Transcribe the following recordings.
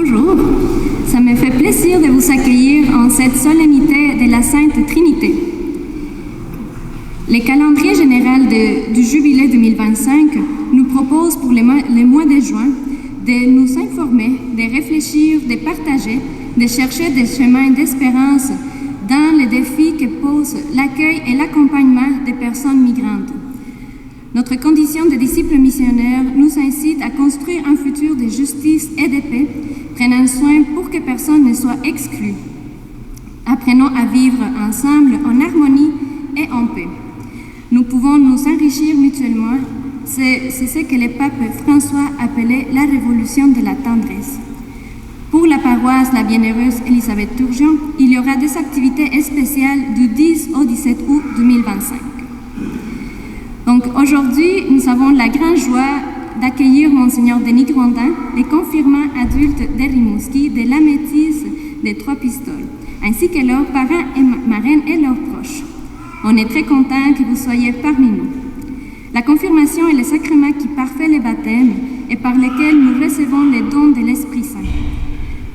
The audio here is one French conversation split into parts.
Bonjour, ça me fait plaisir de vous accueillir en cette solennité de la Sainte Trinité. Le calendrier général du Jubilé 2025 nous propose pour le mois de juin de nous informer, de réfléchir, de partager, de chercher des chemins d'espérance dans les défis que posent l'accueil et l'accompagnement des personnes migrantes. Notre condition de disciples missionnaires nous incite à construire un futur de justice et de paix, prenant soin pour que personne ne soit exclu. Apprenons à vivre ensemble en harmonie et en paix. Nous pouvons nous enrichir mutuellement. C'est ce que le pape François appelait la révolution de la tendresse. Pour la paroisse La Bienheureuse Elisabeth Turgeon, il y aura des activités spéciales du 10 au 17 août 2025. Donc aujourd'hui, nous avons la grande joie d'accueillir Monseigneur Denis Grondin, les confirmants adultes de Rimouski, de la Métisse des Trois Pistoles, ainsi que leurs parents et marraines et leurs proches. On est très contents que vous soyez parmi nous. La confirmation est le sacrement qui parfait le baptême et par lequel nous recevons les dons de l'Esprit Saint.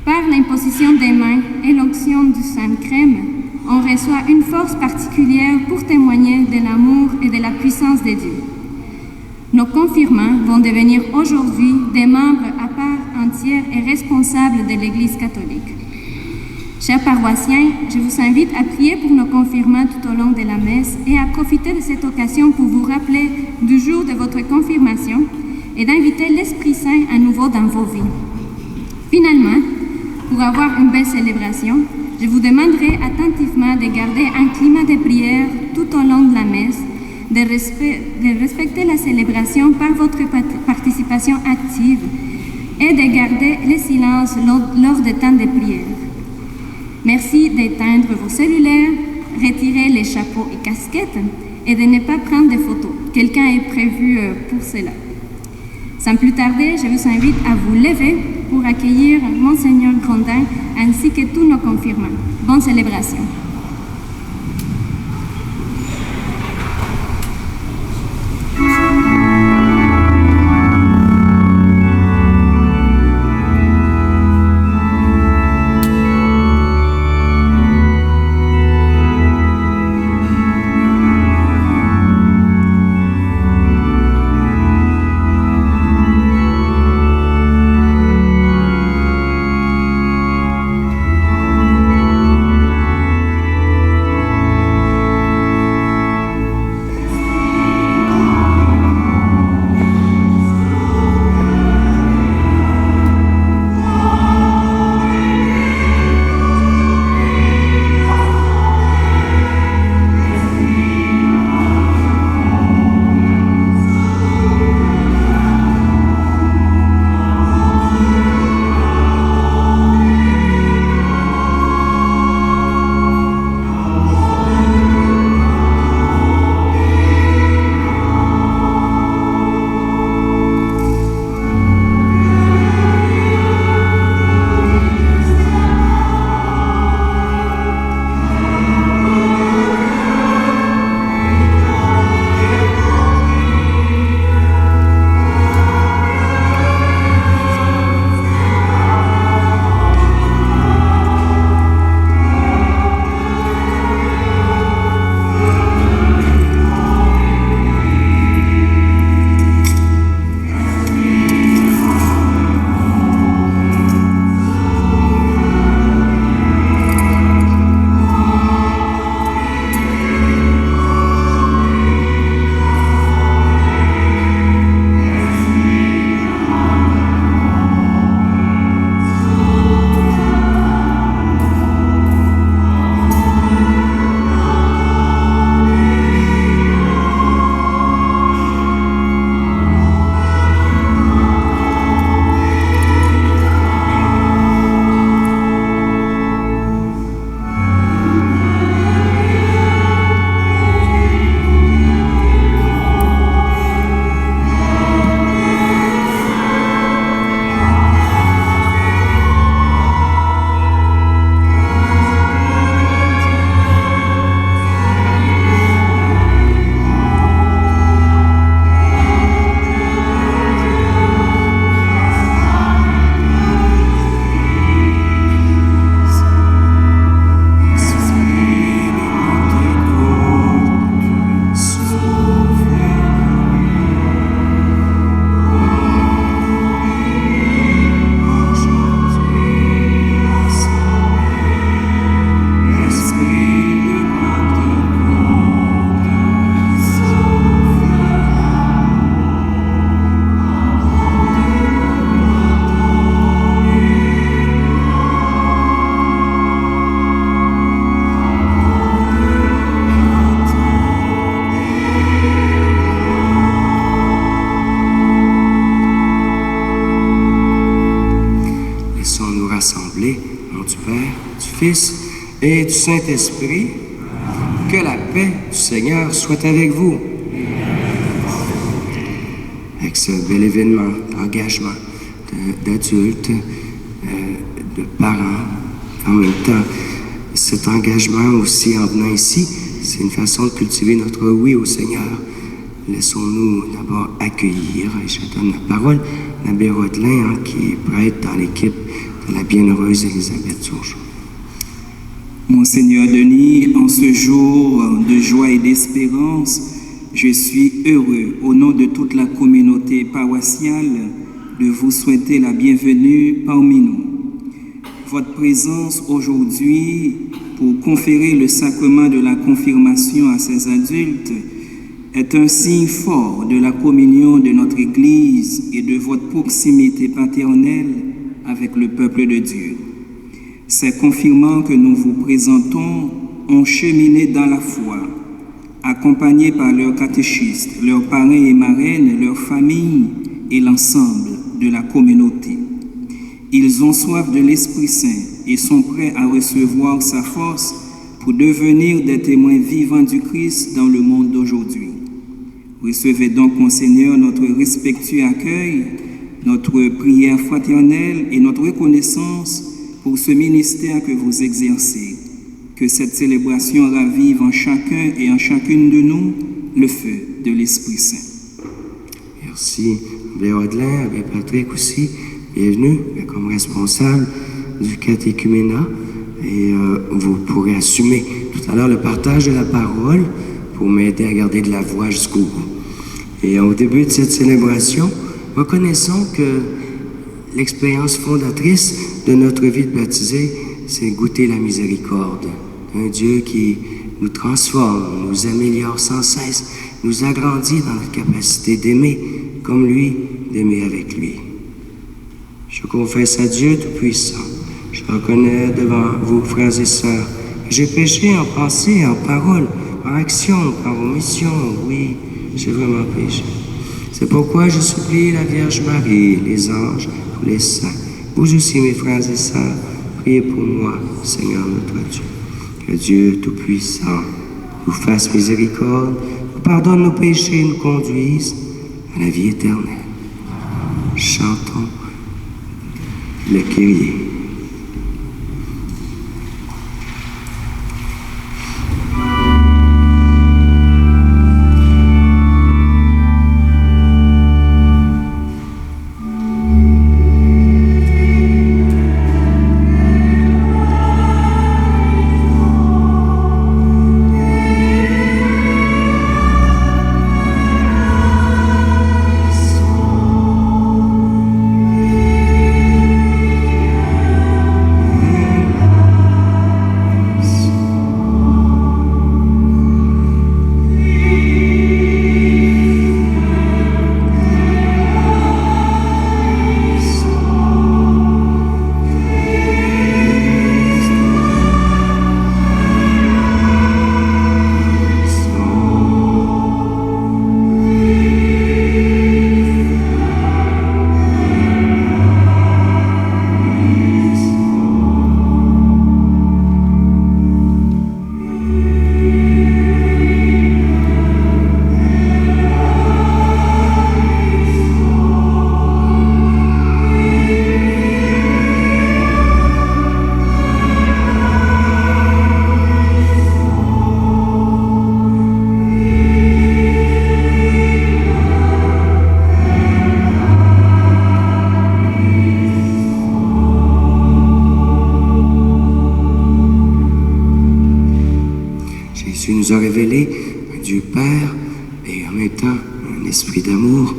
Par l'imposition des mains et l'onction du Saint-Crème, on reçoit une force particulière pour témoigner de l'amour et de la puissance de Dieu. Nos confirmants vont devenir aujourd'hui des membres à part entière et responsables de l'Église catholique. Chers paroissiens, je vous invite à prier pour nos confirmants tout au long de la messe et à profiter de cette occasion pour vous rappeler du jour de votre confirmation et d'inviter l'Esprit Saint à nouveau dans vos vies. Finalement, pour avoir une belle célébration, je vous demanderai attentivement de garder un climat de prière tout au long de la messe, de respecter la célébration par votre participation active et de garder le silence lors des temps de prière. Merci d'éteindre vos cellulaires, retirer les chapeaux et casquettes et de ne pas prendre de photos. Quelqu'un est prévu pour cela. Sans plus tarder, je vous invite à vous lever pour accueillir Monseigneur Grondin ainsi que tous nos confirmants. Bonne célébration. assemblée, au nom du Père, du Fils et du Saint-Esprit. Que la paix du Seigneur soit avec vous. Avec ce bel événement d'engagement d'adultes, de parents, en même temps, cet engagement aussi en venant ici, c'est une façon de cultiver notre oui au Seigneur. Laissons-nous d'abord accueillir, et je donne la parole à l'abbé Rodelin, qui est prêtre dans l'équipe de la bienheureuse Élisabeth Turgeon. Monseigneur Denis, en ce jour de joie et d'espérance, je suis heureux, au nom de toute la communauté paroissiale, de vous souhaiter la bienvenue parmi nous. Votre présence aujourd'hui pour conférer le sacrement de la confirmation à ces adultes est un signe fort de la communion de notre Église et de votre proximité paternelle avec le peuple de Dieu. Ces confirmants que nous vous présentons ont cheminé dans la foi, accompagnés par leurs catéchistes, leurs parrains et marraines, leurs familles et l'ensemble de la communauté. Ils ont soif de l'Esprit Saint et sont prêts à recevoir sa force pour devenir des témoins vivants du Christ dans le monde d'aujourd'hui. Recevez donc, Monseigneur, notre respectueux accueil, notre prière fraternelle et notre reconnaissance pour ce ministère que vous exercez. Que cette célébration ravive en chacun et en chacune de nous le feu de l'Esprit Saint. Merci, Abbé Rodelin, Abbé Patrick aussi. Bienvenue comme responsable du catéchuménat. Et vous pourrez assumer tout à l'heure le partage de la parole pour m'aider à garder de la voix jusqu'au bout. Et au début de cette célébration, reconnaissons que l'expérience fondatrice de notre vie de baptisé, c'est goûter la miséricorde d'un Dieu qui nous transforme, nous améliore sans cesse, nous agrandit dans notre capacité d'aimer comme lui, d'aimer avec lui. Je confesse à Dieu Tout-Puissant, je reconnais devant vous, frères et sœurs, que j'ai péché en pensée, en parole, en action, par omission, oui, j'ai vraiment péché. C'est pourquoi je supplie la Vierge Marie, les anges, tous les saints, vous aussi mes frères et sœurs, priez pour moi, Seigneur notre Dieu. Que Dieu Tout-Puissant nous fasse miséricorde, nous pardonne nos péchés et nous conduise à la vie éternelle. Chantons le Kyrie. Nous a révélé un Dieu Père et en même temps un esprit d'amour.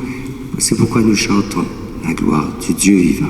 C'est pourquoi nous chantons la gloire du Dieu vivant.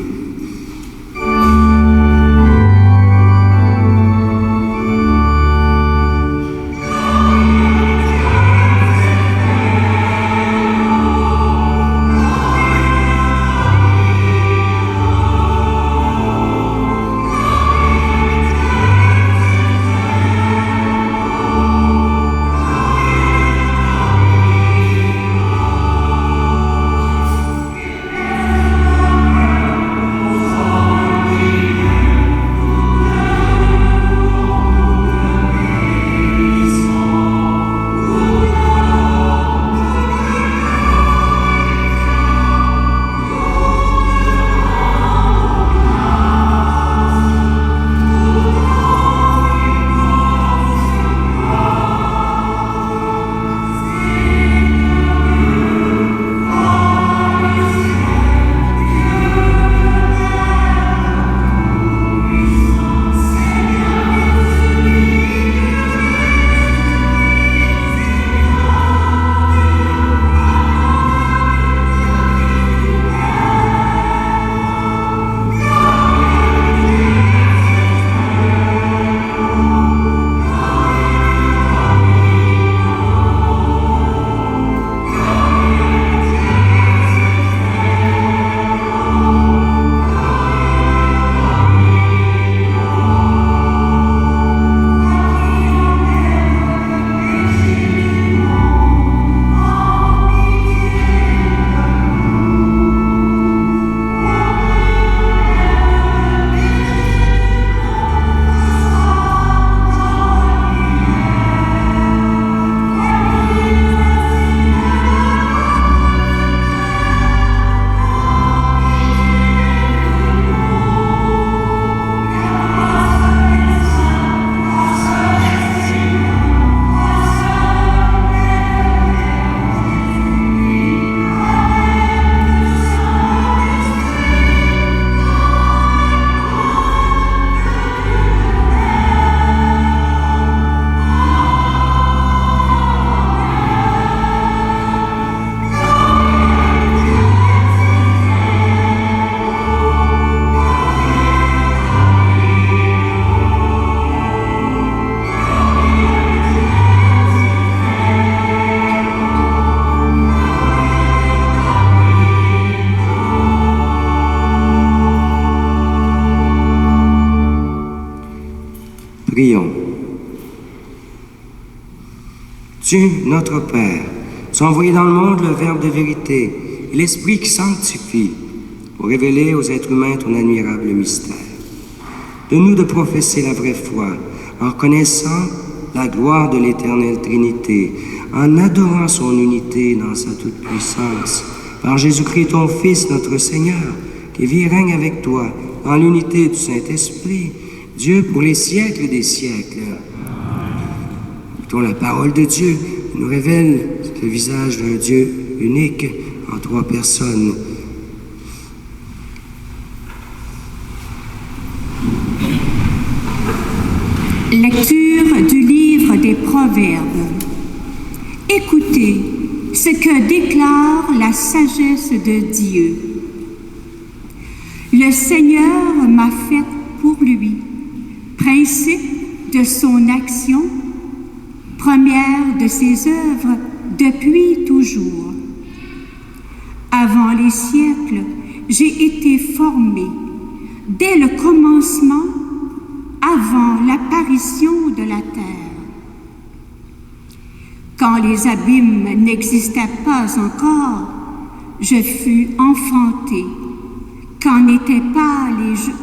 Prions. Dieu, notre Père, tu as envoyé dans le monde le Verbe de vérité et l'Esprit qui sanctifie pour révéler aux êtres humains ton admirable mystère. Donne-nous de professer la vraie foi en reconnaissant la gloire de l'éternelle Trinité, en adorant son unité dans sa toute-puissance, par Jésus-Christ ton Fils, notre Seigneur, qui vit et règne avec toi en l'unité du Saint-Esprit, Dieu pour les siècles des siècles. Écoutons la parole de Dieu qui nous révèle le visage d'un Dieu unique en trois personnes. Lecture du livre des Proverbes. Écoutez ce que déclare la sagesse de Dieu. Le Seigneur m'a fait pour lui, principe de son action, première de ses œuvres depuis toujours. Avant les siècles, j'ai été formé dès le commencement, avant l'apparition de la terre. Quand les abîmes n'existaient pas encore, je fus enfanté, quand n'étaient pas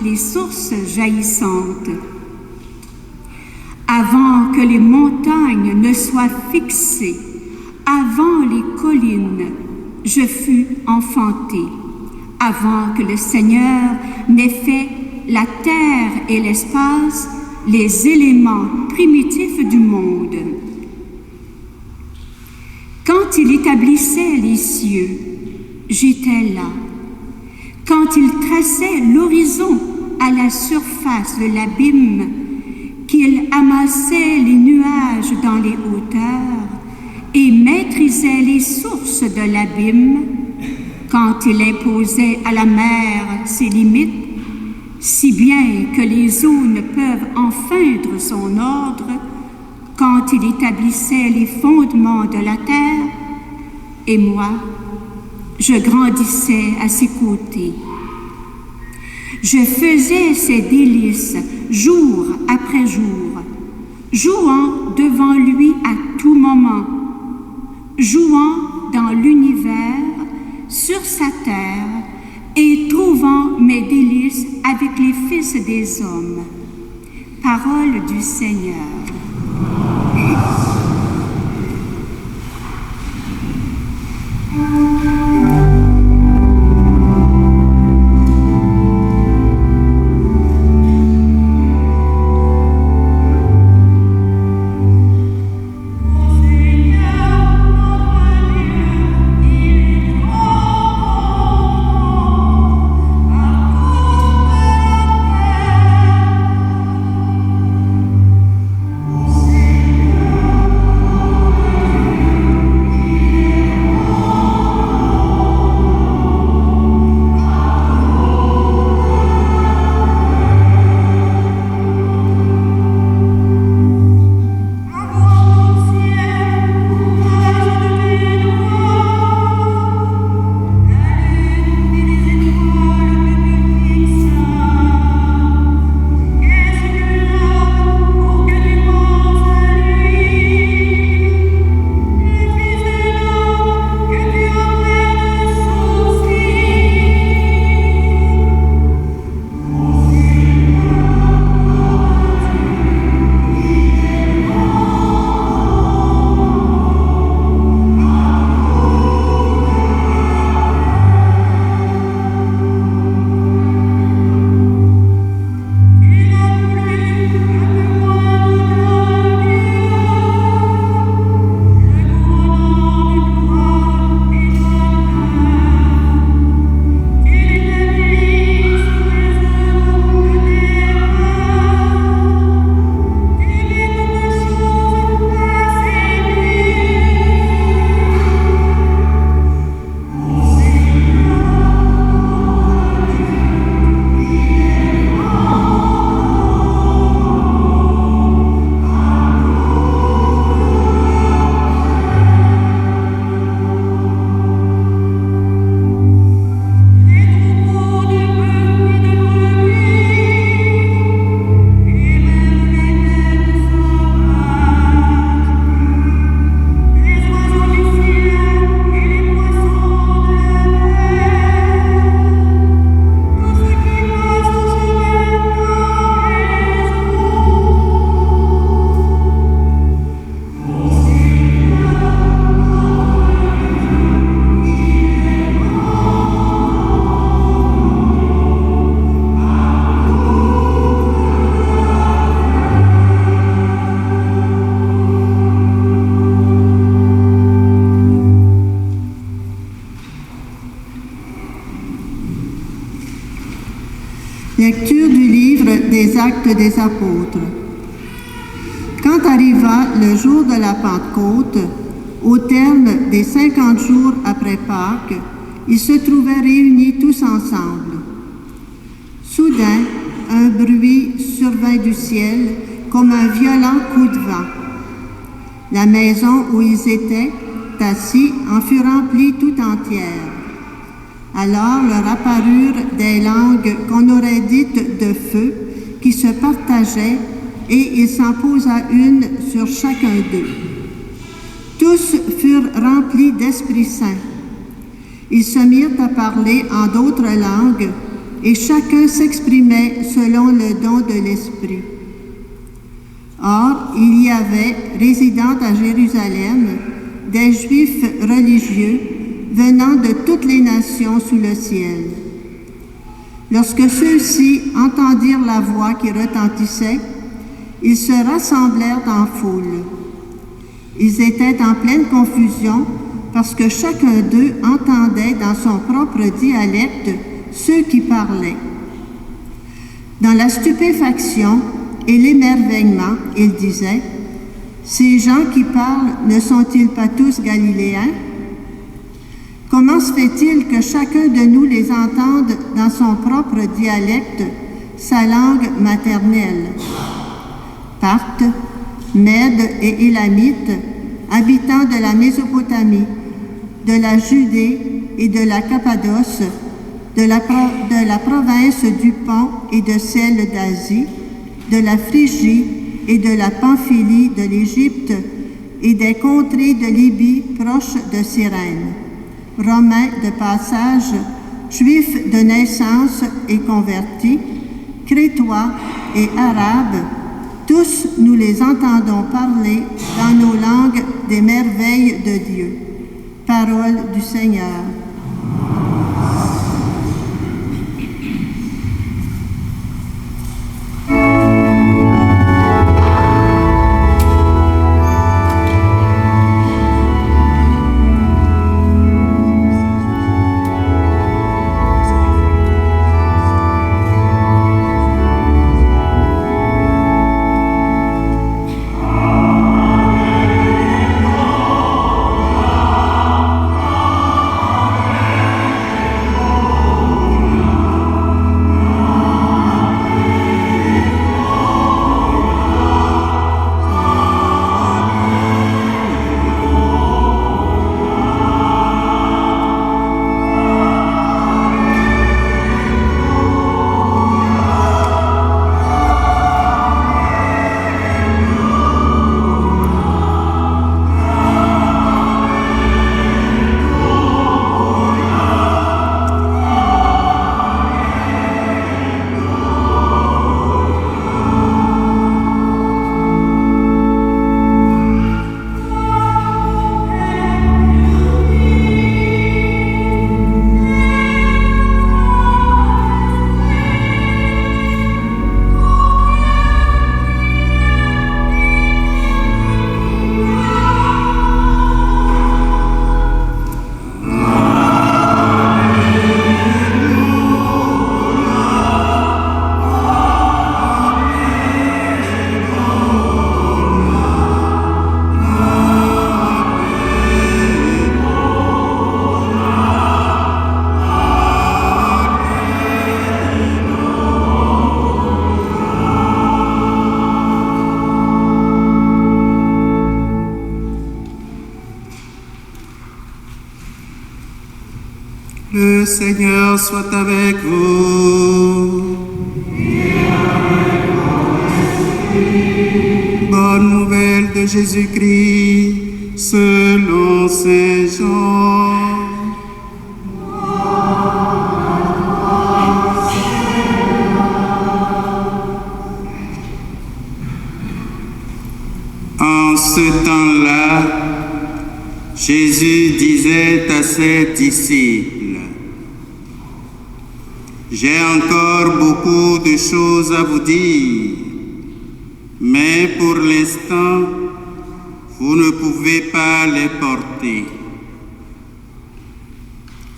les sources jaillissantes. Avant que les montagnes ne soient fixées, avant les collines, je fus enfanté, avant que le Seigneur n'ait fait la terre et l'espace, les éléments primitifs du monde. Quand il établissait les cieux, j'étais là. Quand il traçait l'horizon à la surface de l'abîme, qu'il amassait les nuages dans les hauteurs et maîtrisait les sources de l'abîme, quand il imposait à la mer ses limites, si bien que les eaux ne peuvent enfreindre son ordre, quand il établissait les fondements de la terre, et moi, je grandissais à ses côtés. Je faisais ses délices jour après jour, jouant devant lui à tout moment, jouant dans l'univers, sur sa terre, et trouvant mes délices avec les fils des hommes. Parole du Seigneur. Lecture du livre des Actes des Apôtres. Quand arriva le jour de la Pentecôte, au terme des 50 jours après Pâques, ils se trouvaient réunis tous ensemble. Soudain, un bruit survint du ciel comme un violent coup de vent. La maison où ils étaient assis en fut remplie tout entière. Alors leur apparurent des langues qu'on aurait dites de feu, qui se partageaient, et il s'en posa une sur chacun d'eux. Tous furent remplis d'Esprit Saint. Ils se mirent à parler en d'autres langues, et chacun s'exprimait selon le don de l'Esprit. Or, il y avait, résidant à Jérusalem, des Juifs religieux venant de toutes les nations sous le ciel. Lorsque ceux-ci entendirent la voix qui retentissait, ils se rassemblèrent en foule. Ils étaient en pleine confusion parce que chacun d'eux entendait dans son propre dialecte ceux qui parlaient. Dans la stupéfaction et l'émerveillement, ils disaient: « Ces gens qui parlent ne sont-ils pas tous Galiléens? Comment se fait-il que chacun de nous les entende dans son propre dialecte, sa langue maternelle? » Parthes, Mèdes et Élamites, habitants de la Mésopotamie, de la Judée et de la Cappadoce, de la province du Pont et de celle d'Asie, de la Phrygie et de la Pamphylie de l'Égypte et des contrées de Libye proches de Cyrène, Romains de passage, Juifs de naissance et convertis, Crétois et Arabes, tous nous les entendons parler dans nos langues des merveilles de Dieu. Parole du Seigneur. Le Seigneur soit avec vous. Bonne nouvelle de Jésus-Christ selon Saint Jean. En ce temps-là, Jésus disait à ses disciples: j'ai encore beaucoup de choses à vous dire, mais pour l'instant, vous ne pouvez pas les porter.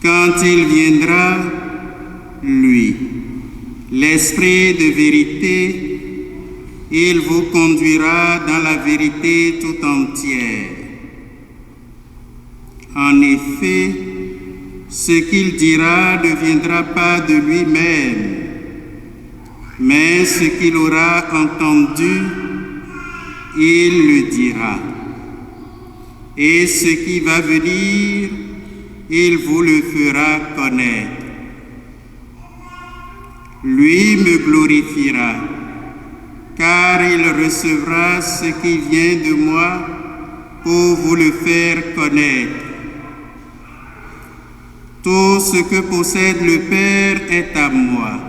Quand il viendra, lui, l'Esprit de vérité, il vous conduira dans la vérité tout entière. En effet, ce qu'il dira ne viendra pas de lui-même, mais ce qu'il aura entendu, il le dira. Et ce qui va venir, il vous le fera connaître. Lui me glorifiera, car il recevra ce qui vient de moi pour vous le faire connaître. Tout ce que possède le Père est à moi.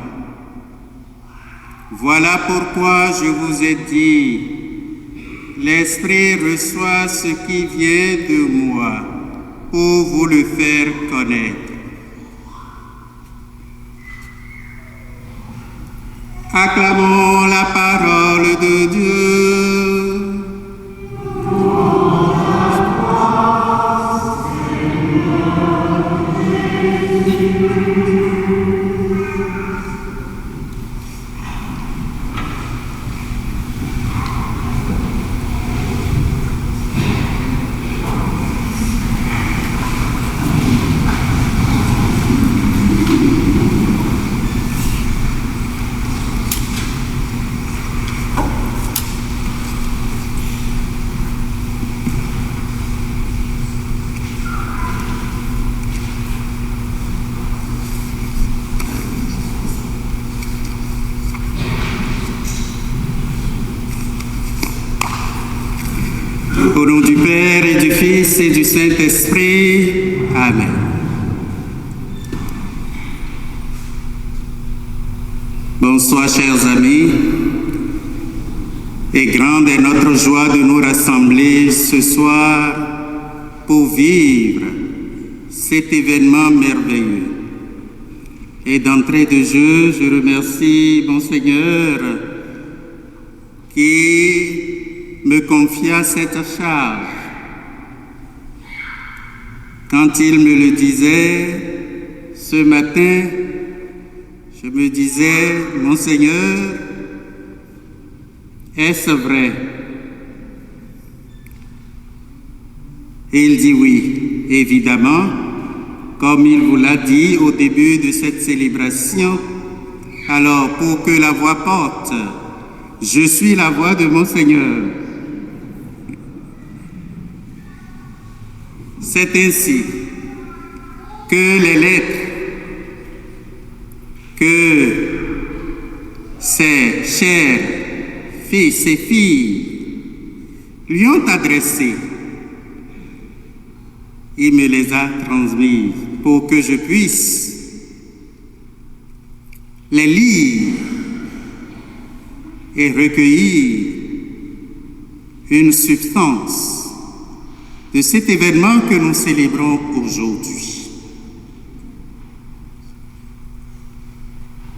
Voilà pourquoi je vous ai dit, l'Esprit reçoit ce qui vient de moi pour vous le faire connaître. Acclamons la parole de Dieu. Au nom du Père et du Fils et du Saint-Esprit. Amen. Bonsoir, chers amis. Et grande est notre joie de nous rassembler ce soir pour vivre cet événement merveilleux. Et d'entrée de jeu, je remercie mon Seigneur qui me confia cette charge. Quand il me le disait ce matin, je me disais, mon Seigneur, est-ce vrai? Et il dit oui, évidemment, comme il vous l'a dit au début de cette célébration. Alors, pour que la voix porte, je suis la voix de mon Seigneur. C'est ainsi que les lettres que ses chers fils et filles lui ont adressées, il me les a transmises pour que je puisse les lire et recueillir une substance de cet événement que nous célébrons aujourd'hui.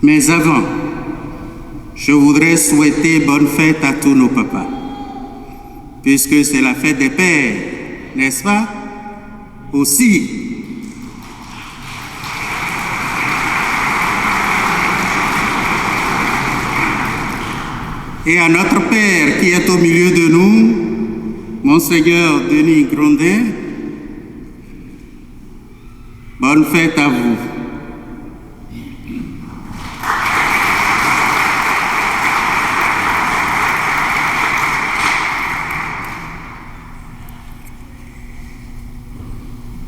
Mais avant, je voudrais souhaiter bonne fête à tous nos papas, puisque c'est la fête des pères, n'est-ce pas? Aussi. Et à notre Père qui est au milieu de nous, Monseigneur Denis Grondin, bonne fête à vous.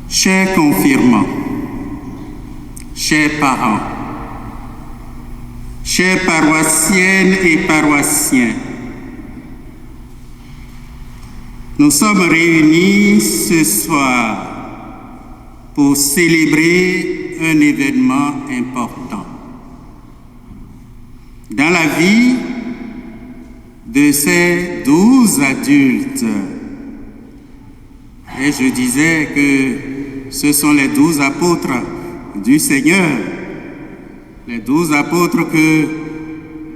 Chers confirmants, chers parents, chères paroissiennes et paroissiens, nous sommes réunis ce soir pour célébrer un événement important dans la vie de ces 12 adultes. Et je disais que ce sont les 12 apôtres du Seigneur, les 12 apôtres que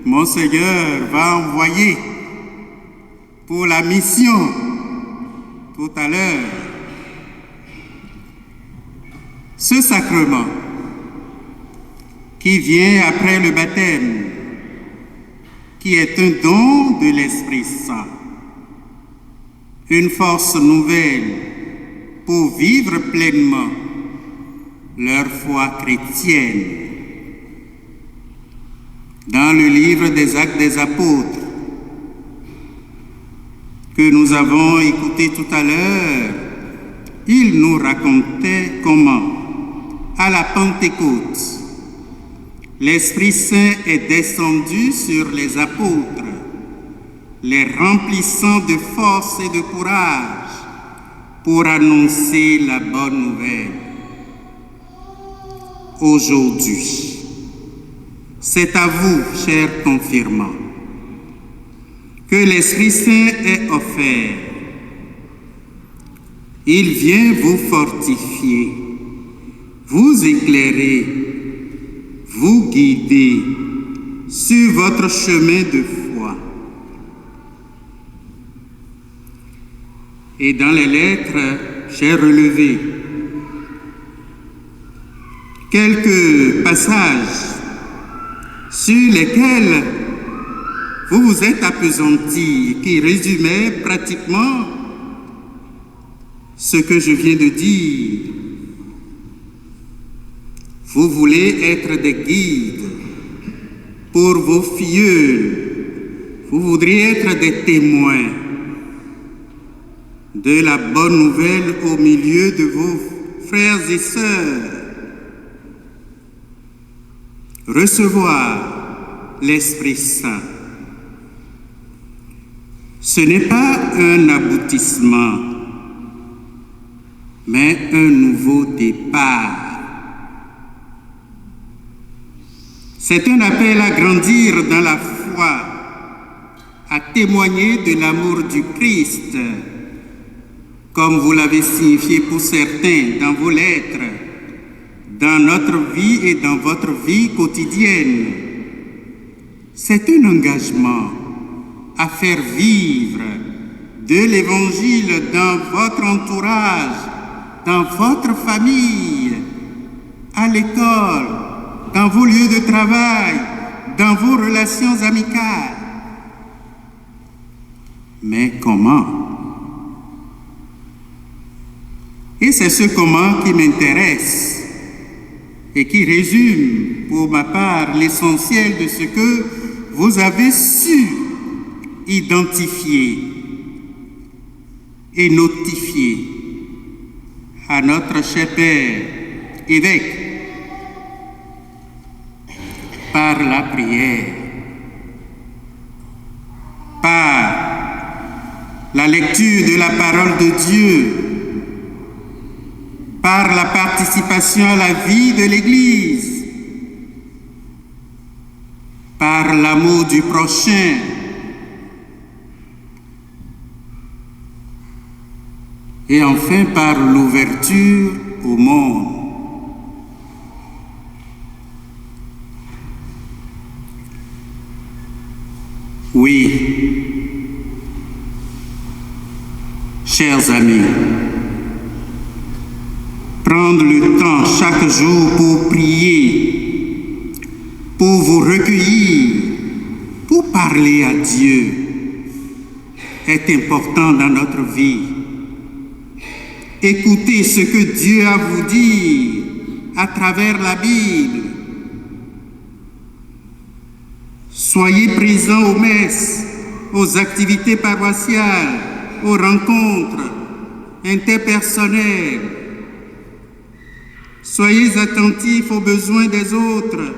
mon Seigneur va envoyer pour la mission tout à l'heure. Ce sacrement qui vient après le baptême, qui est un don de l'Esprit Saint, une force nouvelle pour vivre pleinement leur foi chrétienne. Dans le livre des Actes des Apôtres, que nous avons écouté tout à l'heure, il nous racontait comment, à la Pentecôte, l'Esprit Saint est descendu sur les apôtres, les remplissant de force et de courage pour annoncer la bonne nouvelle. Aujourd'hui, c'est à vous, chers confirmants, que l'Esprit Saint est offert. Il vient vous fortifier, vous éclairer, vous guider sur votre chemin de foi. Et dans les lettres, j'ai relevé quelques passages sur lesquels vous vous êtes appesantis, qui résumaient pratiquement ce que je viens de dire. Vous voulez être des guides pour vos filleuls. Vous voudriez être des témoins de la bonne nouvelle au milieu de vos frères et sœurs. Recevoir l'Esprit Saint, ce n'est pas un aboutissement, mais un nouveau départ. C'est un appel à grandir dans la foi, à témoigner de l'amour du Christ, comme vous l'avez signifié pour certains dans vos lettres, dans notre vie et dans votre vie quotidienne. C'est un engagement à faire vivre de l'Évangile dans votre entourage, dans votre famille, à l'école, dans vos lieux de travail, dans vos relations amicales. Mais comment? Et c'est ce comment qui m'intéresse et qui résume pour ma part l'essentiel de ce que vous avez su identifier et notifier à notre cher Père évêque par la prière, par la lecture de la parole de Dieu, par la participation à la vie de l'Église, par l'amour du prochain, et enfin par l'ouverture au monde. Oui, chers amis, prendre le temps chaque jour pour prier, pour vous recueillir, pour parler à Dieu est important dans notre vie. Écoutez ce que Dieu a à vous dire à travers la Bible. Soyez présents aux messes, aux activités paroissiales, aux rencontres interpersonnelles. Soyez attentifs aux besoins des autres,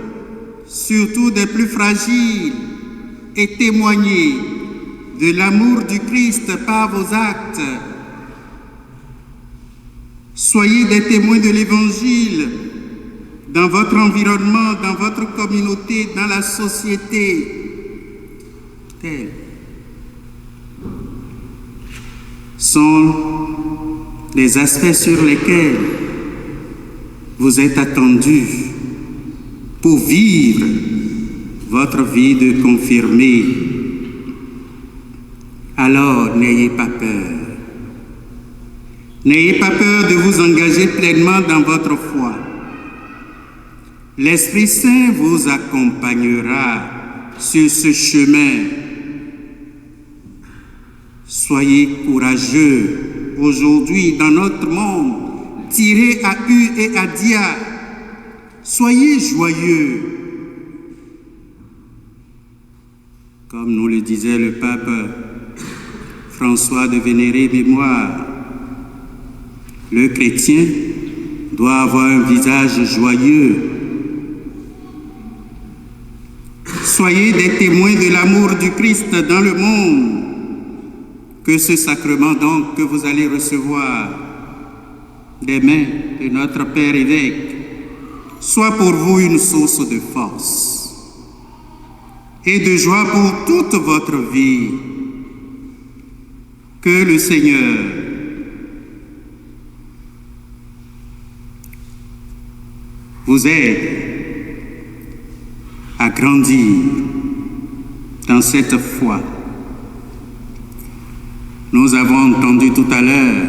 surtout des plus fragiles, et témoignez de l'amour du Christ par vos actes. Soyez des témoins de l'Évangile dans votre environnement, dans votre communauté, dans la société. Tels sont les aspects sur lesquels vous êtes attendus pour vivre votre vie de confirmé. Alors, n'ayez pas peur. N'ayez pas peur de vous engager pleinement dans votre foi. L'Esprit Saint vous accompagnera sur ce chemin. Soyez courageux aujourd'hui dans notre monde, tirez à U et à Dia. Soyez joyeux. Comme nous le disait le pape François de vénérée mémoire, le chrétien doit avoir un visage joyeux. Soyez des témoins de l'amour du Christ dans le monde. Que ce sacrement donc que vous allez recevoir des mains de notre Père évêque soit pour vous une source de force et de joie pour toute votre vie. Que le Seigneur vous aide à grandir dans cette foi. Nous avons entendu tout à l'heure,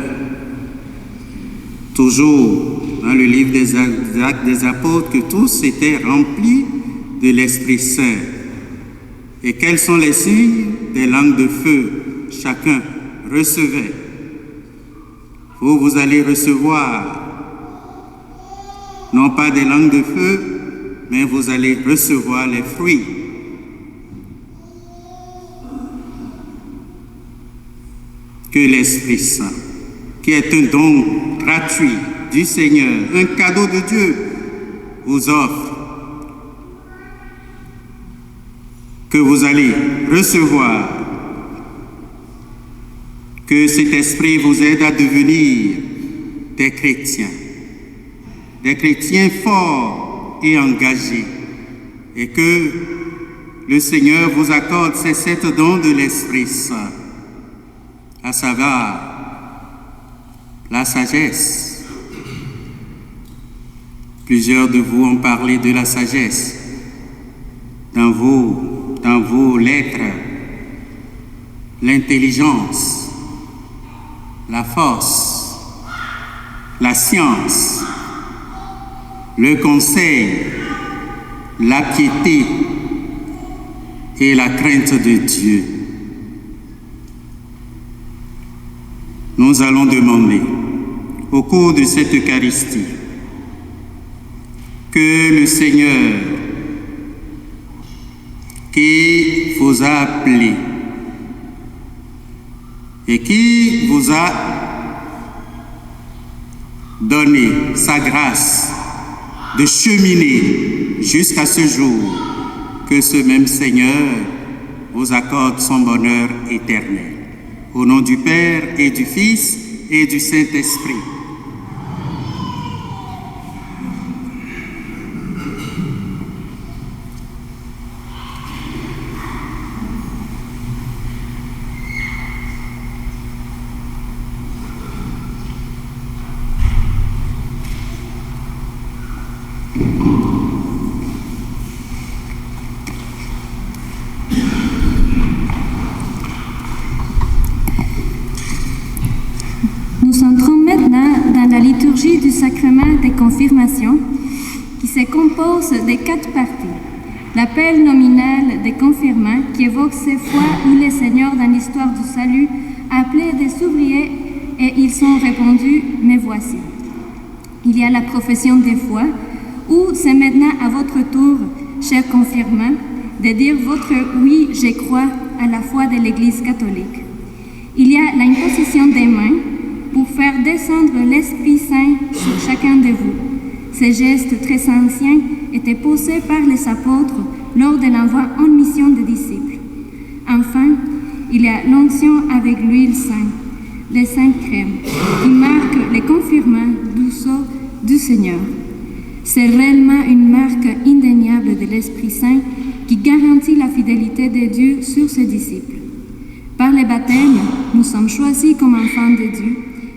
toujours dans le livre des Actes des Apôtres, que tous étaient remplis de l'Esprit Saint. Et quels sont les signes? Des langues de feu. Chacun recevait. Vous allez recevoir, non pas des langues de feu, mais vous allez recevoir les fruits. Que l'Esprit Saint, qui est un don gratuit du Seigneur, un cadeau de Dieu, vous offre, que vous allez recevoir, que cet Esprit vous aide à devenir des chrétiens forts et engagés, et que le Seigneur vous accorde ces 7 dons de l'Esprit Saint, à savoir la sagesse. Plusieurs de vous ont parlé de la sagesse dans vos lettres, l'intelligence, la force, la science, le conseil, la piété et la crainte de Dieu. Nous allons demander au cours de cette Eucharistie que le Seigneur qui vous a appelé et qui vous a donné sa grâce de cheminer jusqu'à ce jour, que ce même Seigneur vous accorde son bonheur éternel. Au nom du Père et du Fils et du Saint-Esprit. Du sacrement des confirmations qui se compose de 4 parties. L'appel nominal des confirmants qui évoque ces fois où le Seigneur dans l'histoire du salut a appelé des ouvriers et ils ont répondu « Me voici ». Il y a la profession de foi où c'est maintenant à votre tour, chers confirmants, de dire votre « oui, je crois » à la foi de l'Église catholique. Il y a l'imposition des mains pour faire descendre l'Esprit Saint sur chacun de vous. Ces gestes très anciens étaient posés par les apôtres lors de l'envoi en mission des disciples. Enfin, il y a l'onction avec l'huile sainte, les saintes crèmes, qui marquent les confirmants du sceau du Seigneur. C'est réellement une marque indéniable de l'Esprit Saint qui garantit la fidélité de Dieu sur ses disciples. Par le baptême, nous sommes choisis comme enfants de Dieu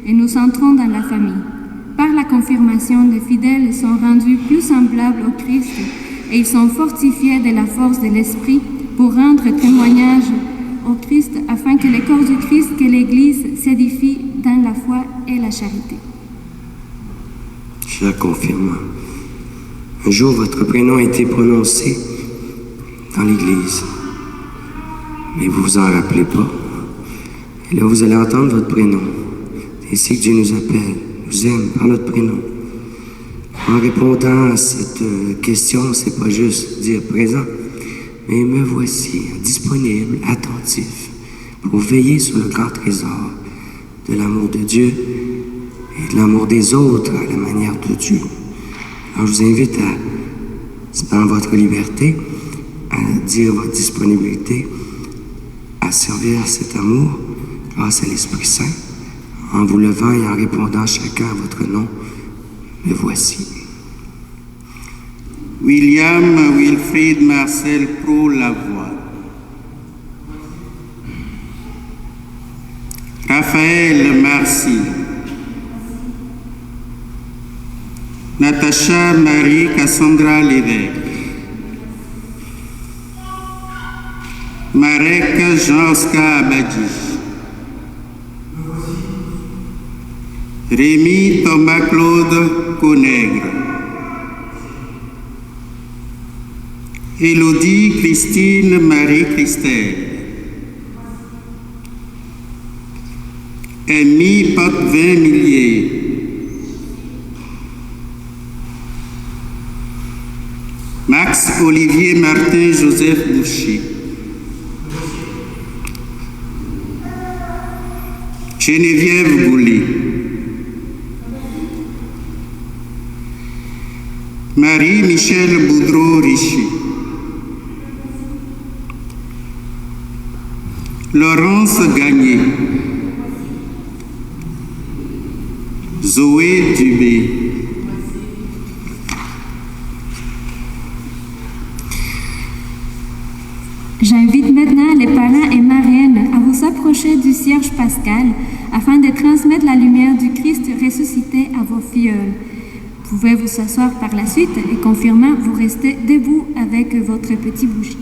et nous entrons dans la famille. Par la confirmation, les fidèles sont rendus plus semblables au Christ et ils sont fortifiés de la force de l'Esprit pour rendre témoignage au Christ afin que le corps du Christ, que l'Église s'édifie dans la foi et la charité. Chers confirmants, Un jour, votre prénom a été prononcé dans l'église, mais vous vous en rappelez pas. Et là, vous allez entendre votre prénom. C'est ainsi que Dieu nous appelle, nous aime par notre prénom. En répondant à cette question, c'est pas juste dire présent, mais me voici, disponible, attentif, pour veiller sur le grand trésor de l'amour de Dieu et de l'amour des autres à la manière de Dieu. Alors, je vous invite dans votre liberté, à dire votre disponibilité, à servir cet amour grâce à l'Esprit Saint, en vous levant et en répondant chacun à votre nom, me voici. William Wilfrid Marcel Pro Lavoie. Raphaël Marcy. Natacha Marie Cassandra Lévesque. Marek Jean-Oscar Abadji. Rémi Thomas Claude Conègre. Élodie Christine Marie Christelle. Amy Potvin Millier. Max Olivier Martin Joseph Boucher. Geneviève Boulay. Marie-Michel Boudreau-Richer. Laurence Gagné. Zoé Dubé. J'invite maintenant les parents et marraines à vous approcher du cierge pascal afin de transmettre la lumière du Christ ressuscité à vos filleuls. Vous pouvez vous asseoir par la suite et confirmant, vous restez debout avec votre petit bougie.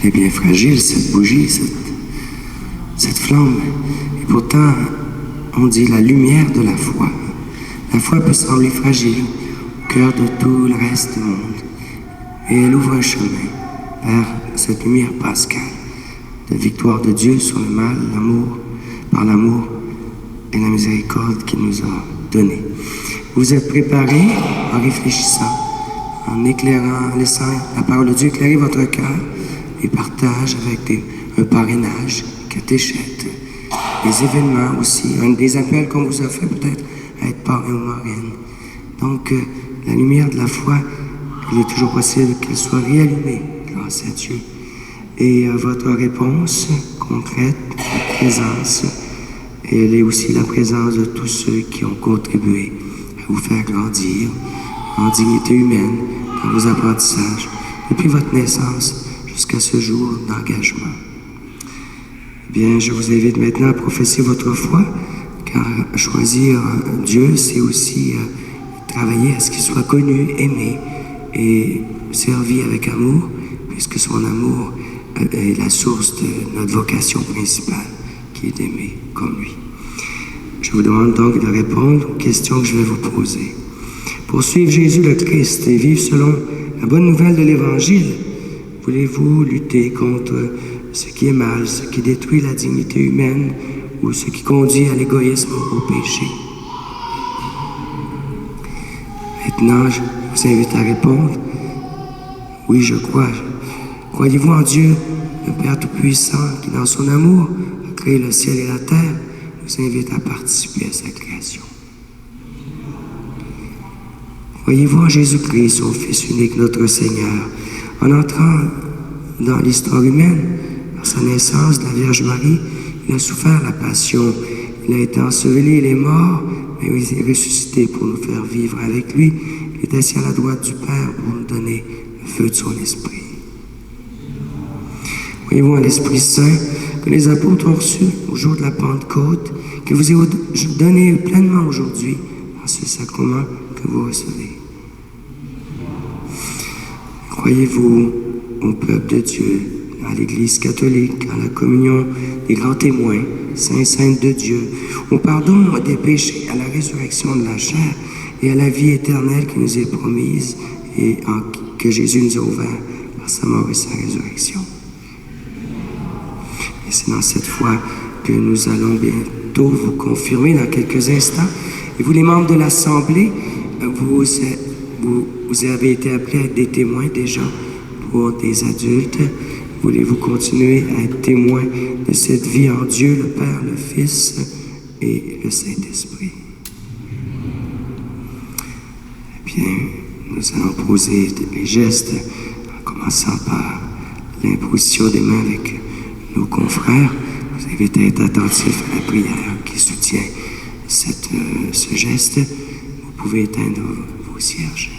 Elle est bien fragile, cette bougie, cette flamme. Et pourtant, on dit la lumière de la foi. La foi peut sembler fragile au cœur de tout le reste du monde. Et elle ouvre un chemin vers cette lumière pascale de victoire de Dieu sur le mal, l'amour, par l'amour et la miséricorde qu'il nous a donnée. Vous êtes préparés en réfléchissant, en éclairant, en laissant la parole de Dieu éclairer votre cœur, et partage avec un parrainage, catéchète, des événements aussi, des appels qu'on vous a fait peut-être à être parrain ou marraine. Donc, la lumière de la foi, il est toujours possible qu'elle soit réallumée grâce à Dieu. Et votre réponse concrète, la présence, elle est aussi la présence de tous ceux qui ont contribué à vous faire grandir en dignité humaine dans vos apprentissages depuis votre naissance jusqu'à ce jour d'engagement. Eh bien, je vous invite maintenant à professer votre foi Car choisir Dieu, c'est aussi travailler à ce qu'il soit connu, aimé et servi avec amour, puisque son amour est la source de notre vocation principale, qui est d'aimer comme lui. Je vous demande donc de répondre aux questions que je vais vous poser. Pour suivre Jésus le Christ et vivre selon la bonne nouvelle de l'Évangile, voulez-vous lutter contre ce qui est mal, ce qui détruit la dignité humaine ou ce qui conduit à l'égoïsme ou au péché? Maintenant, je vous invite à répondre. Oui, je crois. Croyez-vous en Dieu, le Père Tout-Puissant, qui dans son amour a créé le ciel et la terre, vous invite à participer à sa création? Croyez-vous en Jésus-Christ, son Fils unique, notre Seigneur? En entrant dans l'histoire humaine, par sa naissance de la Vierge Marie, il a souffert la passion, il a été enseveli, il est mort, mais il est ressuscité pour nous faire vivre avec lui. Il est assis à la droite du Père pour nous donner le feu de son esprit. Croyez-vous en l'Esprit Saint que les apôtres ont reçu au jour de la Pentecôte, que vous est donné pleinement aujourd'hui dans ce sacrement que vous recevez? Croyez-vous au peuple de Dieu, à l'Église catholique, à la communion des grands témoins, saints, saintes de Dieu, au pardon des péchés, à la résurrection de la chair et à la vie éternelle qui nous est promise et que Jésus nous a ouvert par sa mort et sa résurrection? Et c'est dans cette foi que nous allons bientôt vous confirmer dans quelques instants. Et vous, les membres de l'Assemblée, vous avez été appelés à être des témoins déjà pour des adultes. Voulez-vous continuer à être témoins de cette vie en Dieu, le Père, le Fils et le Saint-Esprit? Eh bien, nous allons poser les gestes en commençant par l'imposition des mains avec nos confrères. Je vous invite à être attentifs à la prière qui soutient ce geste. Vous pouvez éteindre vos cierges.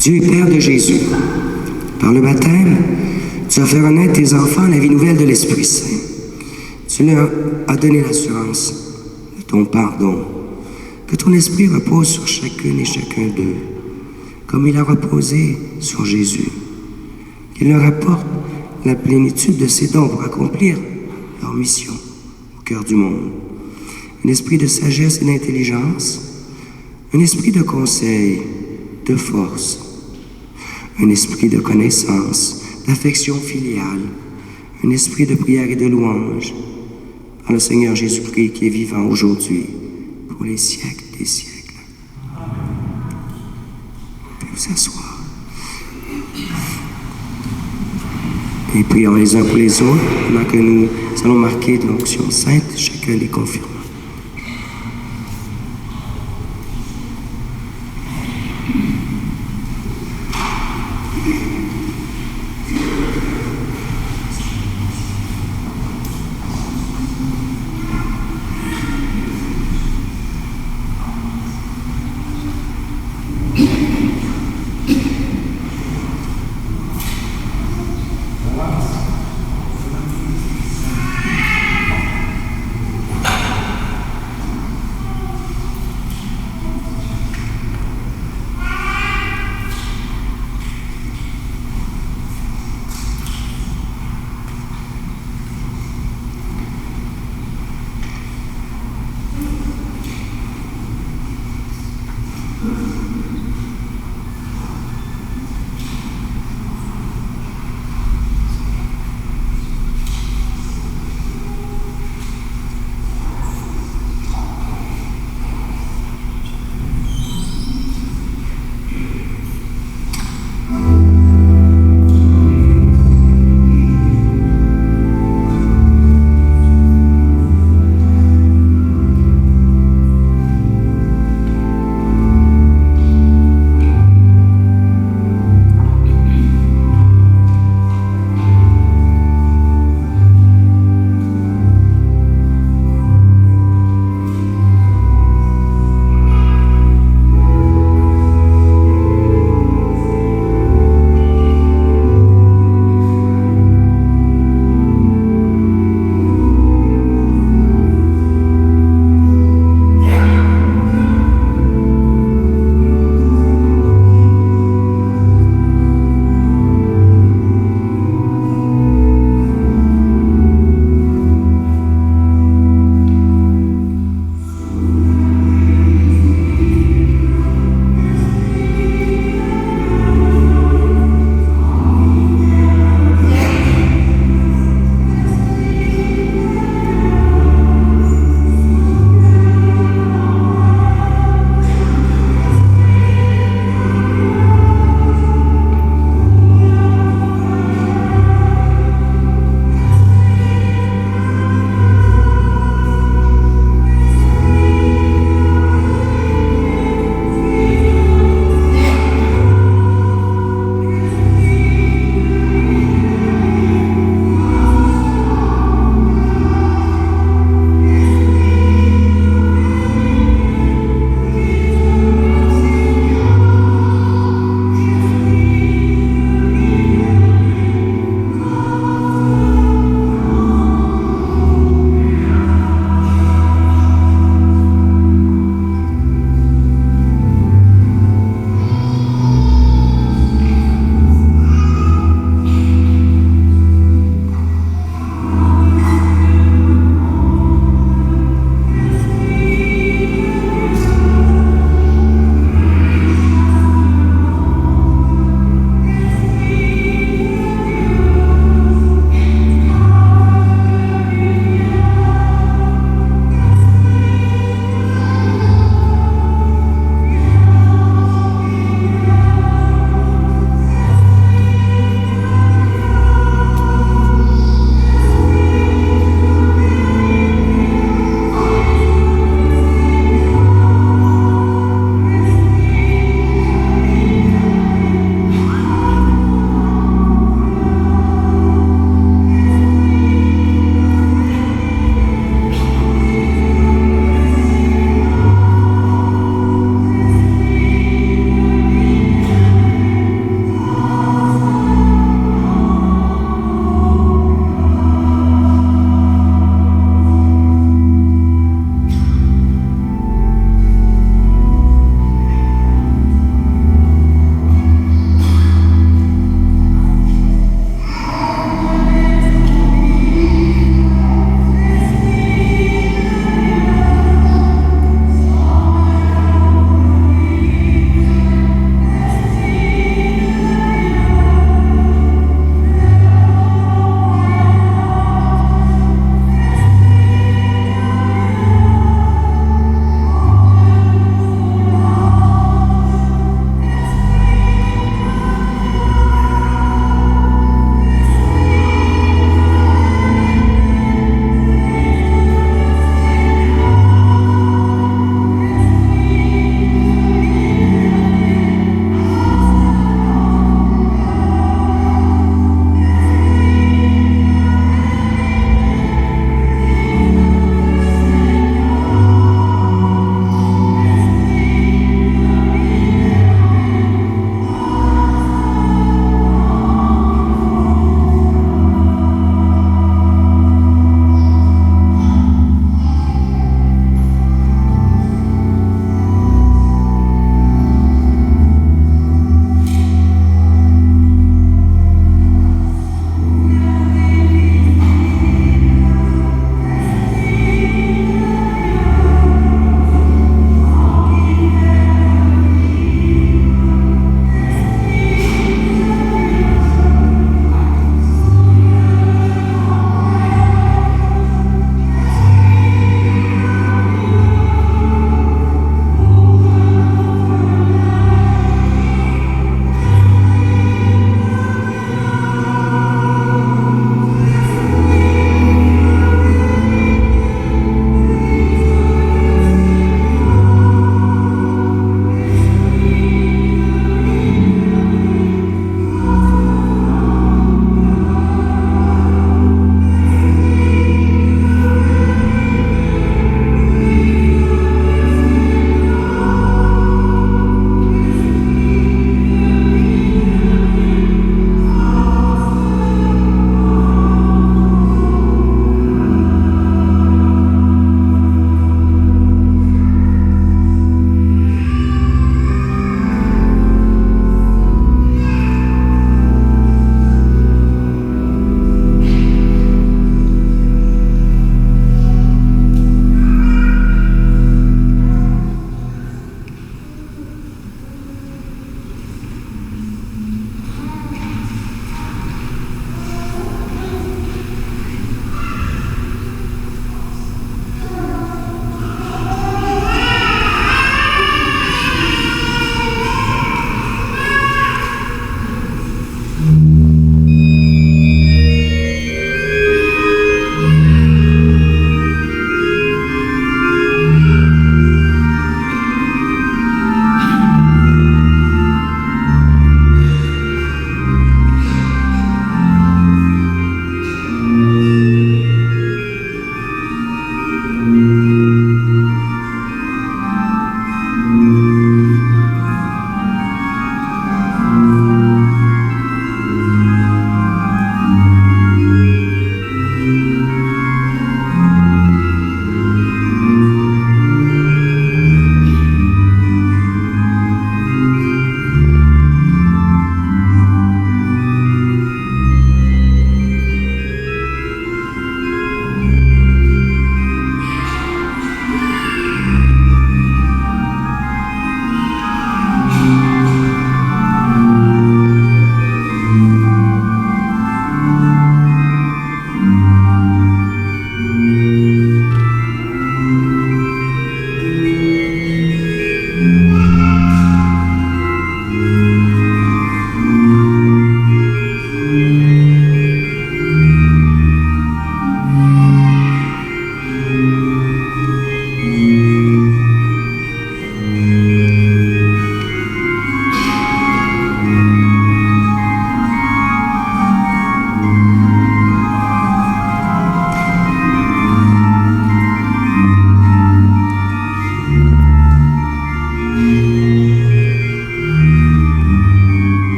Dieu est Père de Jésus. Par le baptême, tu as fait renaître tes enfants à la vie nouvelle de l'Esprit Saint. Tu leur as donné l'assurance de ton pardon. Que ton esprit repose sur chacune et chacun d'eux, comme il a reposé sur Jésus. Qu'il leur apporte la plénitude de ses dons pour accomplir leur mission au cœur du monde. Un esprit de sagesse et d'intelligence, un esprit de conseil, de force, un esprit de connaissance, d'affection filiale, un esprit de prière et de louange, par le Seigneur Jésus-Christ qui est vivant aujourd'hui, pour les siècles des siècles. Vous asseoir. Et prions les uns pour les autres, pendant que nous allons marquer de l'onction sainte, chacun des confirmants.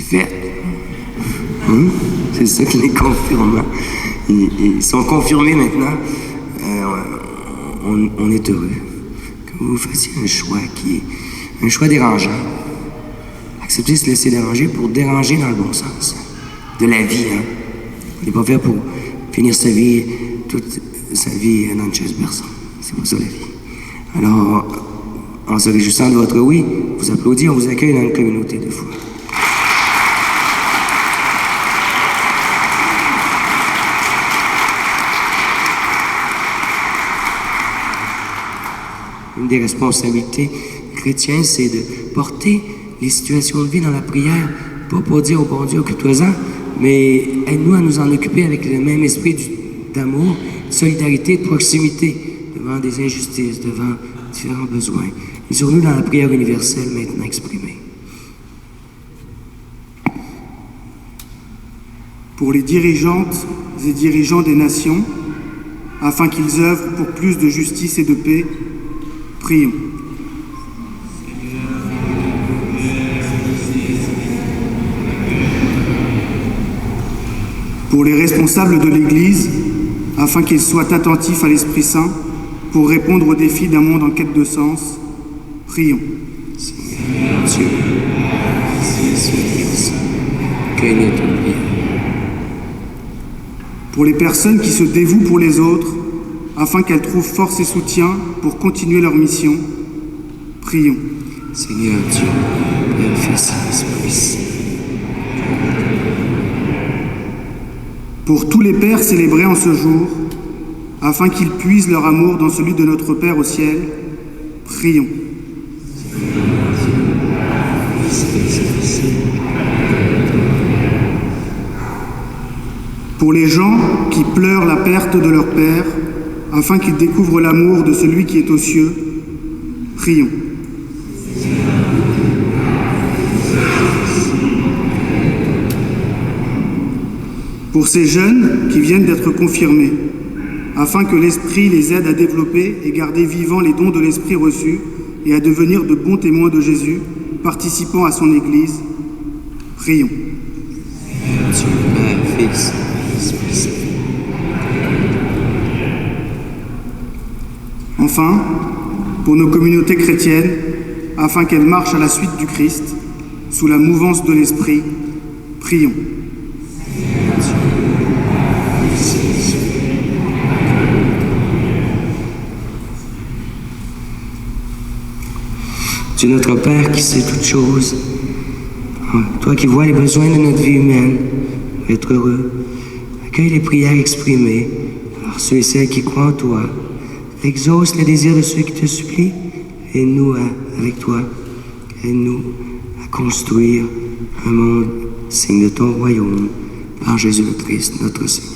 fait. C'est ça que les confirmants. Ils sont confirmés maintenant. On est heureux que vous fassiez un choix qui est un choix dérangeant. Acceptez de se laisser déranger pour déranger dans le bon sens. De la vie, hein. On n'est pas fait pour finir sa vie, toute sa vie dans une chaise berçante. C'est pas ça la vie. Alors, en se réjouissant de votre oui, vous applaudit, on vous accueille dans une communauté de foi. Une des responsabilités chrétiennes, c'est de porter les situations de vie dans la prière, pas pour dire au bon Dieu, occupe-toi-en, mais aide-nous à nous en occuper avec le même esprit d'amour, de solidarité, de proximité, devant des injustices, devant différents besoins. Lisons-nous dans la prière universelle maintenant exprimée. Pour les dirigeantes et dirigeants des nations, afin qu'ils œuvrent pour plus de justice et de paix, prions. Pour les responsables de l'Église, afin qu'ils soient attentifs à l'Esprit Saint pour répondre aux défis d'un monde en quête de sens, prions. Seigneur Dieu, cueille notre prière. Pour les personnes qui se dévouent pour les autres, afin qu'elles trouvent force et soutien pour continuer leur mission, prions. Seigneur Dieu, Père, Fils et Esprit Saint. Pour tous les pères célébrés en ce jour, afin qu'ils puisent leur amour dans celui de notre Père au ciel, prions. Pour les gens qui pleurent la perte de leur Père, afin qu'ils découvrent l'amour de celui qui est aux cieux, prions. Pour ces jeunes qui viennent d'être confirmés, afin que l'Esprit les aide à développer et garder vivants les dons de l'Esprit reçus et à devenir de bons témoins de Jésus, participant à son Église, prions. Dieu, Père, Fils, Esprit Saint. Enfin, pour nos communautés chrétiennes, afin qu'elles marchent à la suite du Christ, sous la mouvance de l'Esprit, prions. Dieu notre Père qui sait toutes choses, toi qui vois les besoins de notre vie humaine, pour être heureux, accueille les prières exprimées, alors ceux et celles qui croient en toi, exauce les désirs de ceux qui te supplient, aide-nous avec toi, aide-nous à construire un monde signe de ton royaume, par Jésus le Christ, notre Seigneur.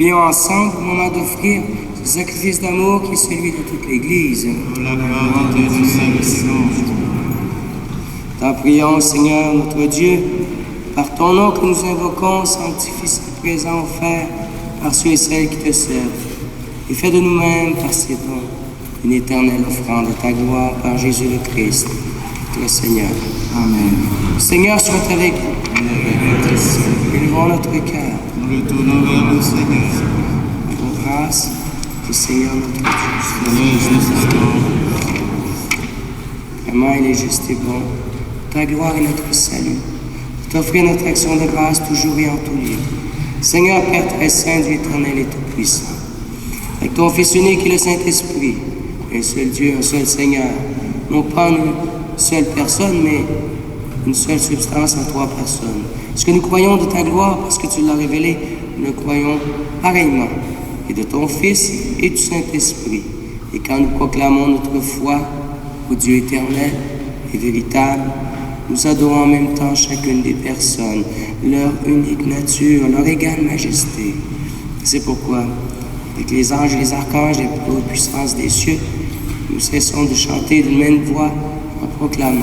Prions ensemble au moment d'offrir ce sacrifice d'amour qui est celui de toute l'Église. Pour la gloire de Dieu du Saint-Esprit. T'en prions, Seigneur, notre Dieu, par ton nom que nous invoquons, sanctifie ce présent offert par ceux et celles qui te servent, et fais de nous-mêmes, par ces dons, une éternelle offrande de ta gloire par Jésus le Christ, notre Seigneur. Amen. Le Seigneur soit avec vous. Élevons notre cœur. Nous le tournons vers le Seigneur. Pour grâce du Seigneur notre Dieu. Seigneur, juste et bon. Vraiment, il est juste et bon. Ta gloire est notre salut. T'offrir notre action de grâce toujours et en tout lieu. Seigneur, Père très saint, Dieu éternel et tout-puissant, avec ton Fils unique et le Saint-Esprit, un seul Dieu, un seul Seigneur, non pas une seule personne, mais une seule substance en trois personnes. Ce que nous croyons de ta gloire, parce que tu l'as révélé, nous le croyons pareillement, et de ton Fils et du Saint-Esprit. Et quand nous proclamons notre foi au Dieu éternel et véritable, nous adorons en même temps chacune des personnes, leur unique nature, leur égale majesté. C'est pourquoi, avec les anges et les archanges et les hautes puissances des cieux, nous cessons de chanter d'une même voix en proclamant.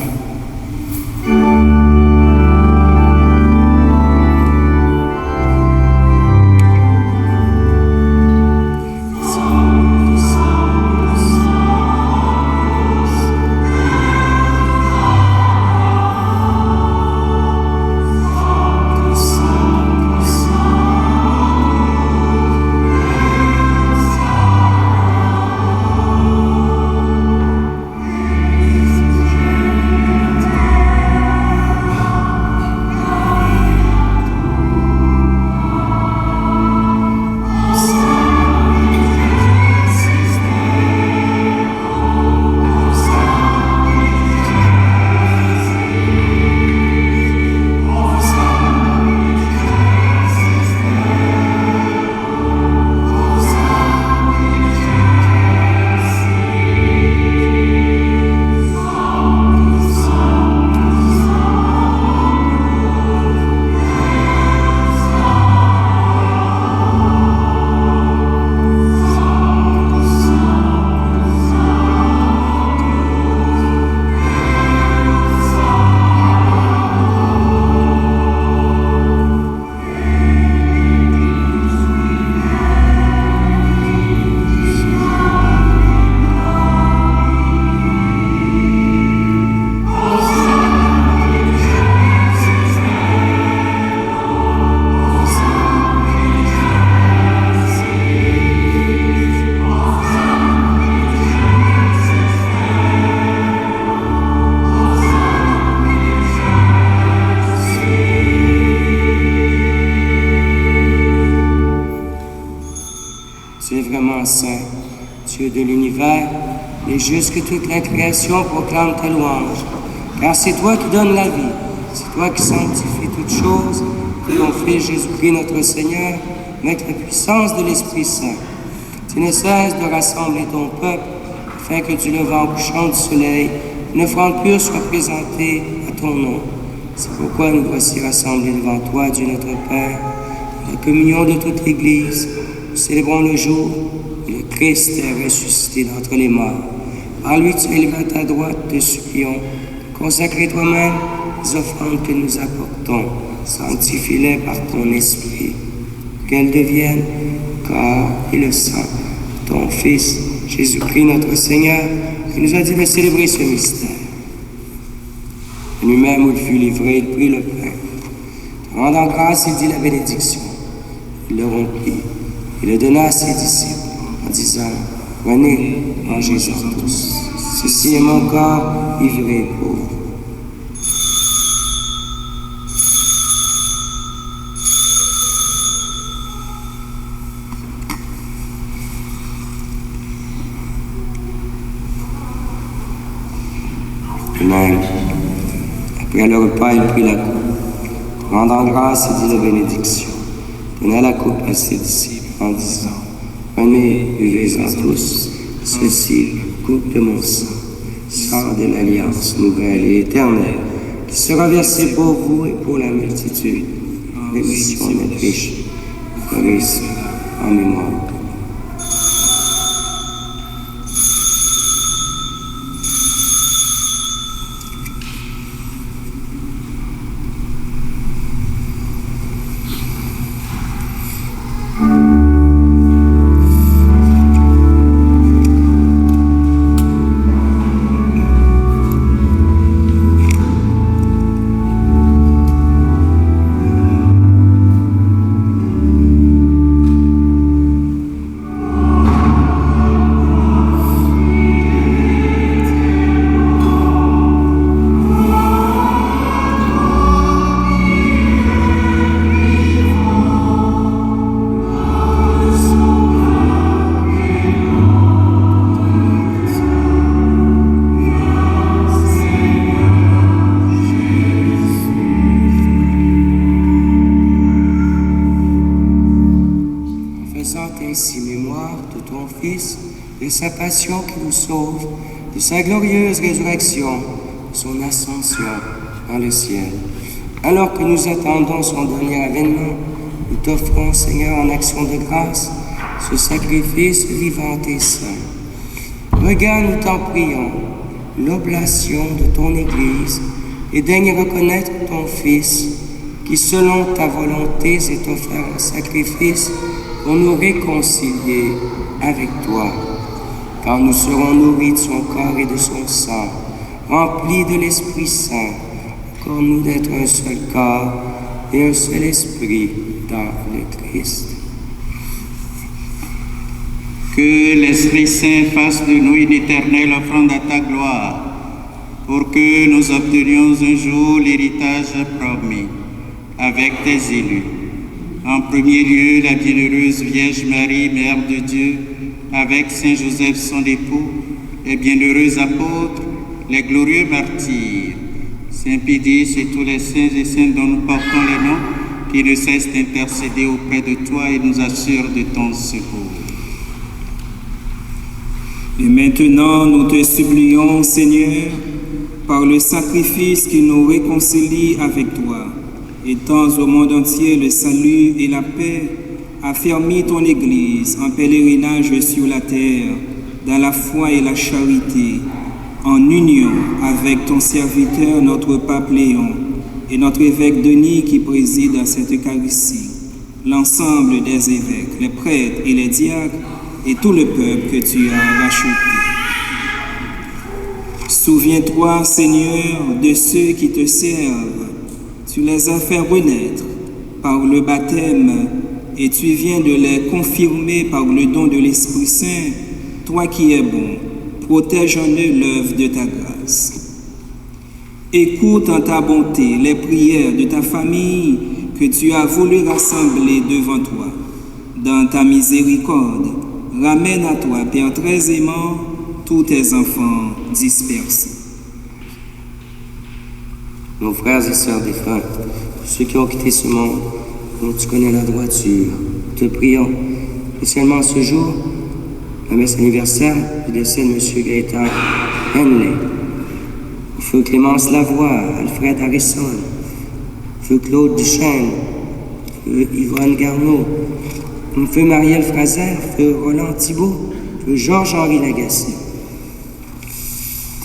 Saint, Dieu de l'univers, et jusque toute la création proclame ta louange. Car c'est toi qui donnes la vie, c'est toi qui sanctifies toutes choses, que ton Fils Jésus-Christ notre Seigneur, avec la puissance de l'Esprit Saint. Tu ne cesses de rassembler ton peuple, afin que du levant au couchant du soleil, une offrande pure soit présentée à ton nom. C'est pourquoi nous voici rassemblés devant toi, Dieu notre Père, la communion de toute l'Église. Nous célébrons le jour où le Christ est ressuscité d'entre les morts. Par lui, tu es élevé à ta droite, te supplions, consacrez toi-même les offrandes que nous apportons, sanctifie-les par ton Esprit, qu'elles deviennent corps et le sang de ton Fils, Jésus-Christ notre Seigneur, qui nous a dit de célébrer ce mystère. Lui-même, où il fut livré, il prit le pain. Rendant grâce, il dit la bénédiction. Il le rompit et le donna à ses disciples en disant, « Prenez, mangez-en tous. Ceci est mon corps livré pour vous. » Même, après le repas, il prit la coupe. Rendant grâce, il dit la bénédiction. Donna la coupe à ses disciples en disant, « Prenez, buvez-en tous. Ceci, coupe de mon sang, sang de l'alliance nouvelle et éternelle, qui sera versé pour vous et pour la multitude, en rémission des péchés. Ferez cela en mémoire. Ainsi mémoire de ton Fils, de sa passion qui nous sauve, de sa glorieuse résurrection, de son ascension dans le ciel. Alors que nous attendons son dernier avènement, nous t'offrons, Seigneur, en action de grâce, ce sacrifice vivant et saint. Regarde, nous t'en prions, l'oblation de ton Église et daigne reconnaître ton Fils, qui selon ta volonté s'est offert en sacrifice pour nous réconcilier avec toi. Quand nous serons nourris de son corps et de son sang, remplis de l'Esprit Saint, accorde-nous d'être un seul corps et un seul esprit dans le Christ. Que l'Esprit Saint fasse de nous une éternelle offrande à ta gloire, pour que nous obtenions un jour l'héritage promis avec tes élus. En premier lieu, la bienheureuse Vierge Marie, Mère de Dieu, avec Saint Joseph son époux, les bienheureux apôtres, les glorieux martyrs, Saint Pédis et tous les saints et saintes dont nous portons les noms, qui ne cessent d'intercéder auprès de toi et nous assurent de ton secours. Et maintenant, nous te supplions, Seigneur, par le sacrifice qui nous réconcilie avec toi, étends au monde entier le salut et la paix, affermis ton Église en pèlerinage sur la terre, dans la foi et la charité, en union avec ton serviteur, notre pape Léon, et notre évêque Denis qui préside à cette Eucharistie, l'ensemble des évêques, les prêtres et les diacres, et tout le peuple que tu as racheté. Souviens-toi, Seigneur, de ceux qui te servent. Tu les as fait renaître par le baptême et tu viens de les confirmer par le don de l'Esprit Saint. Toi qui es bon, protège en eux l'œuvre de ta grâce. Écoute en ta bonté les prières de ta famille que tu as voulu rassembler devant toi. Dans ta miséricorde, ramène à toi, Père très aimant, tous tes enfants dispersés. Nos frères et sœurs défunts, ceux qui ont quitté ce monde, dont tu connais la droiture, te prions, spécialement ce jour, la messe anniversaire du décès de M. Gaëtan Henley, feu Clémence Lavoie, Alfred Harrison, feu Claude Duchesne, feu Yvonne Garneau, feu Marielle Fraser, feu Roland Thibault, feu Georges-Henri Lagacé.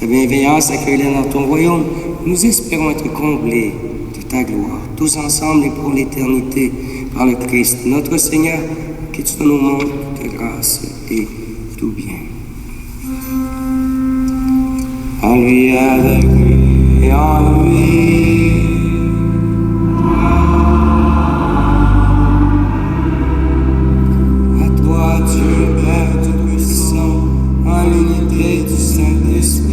Ta bienveillance accueille-les dans ton royaume. Nous espérons être comblés de ta gloire, tous ensemble et pour l'éternité, par le Christ, notre Seigneur, qui tu donnes au monde de grâce et tout bien. En lui, avec lui et en lui. À toi, Dieu Père Tout-Puissant, en l'unité du Saint-Esprit.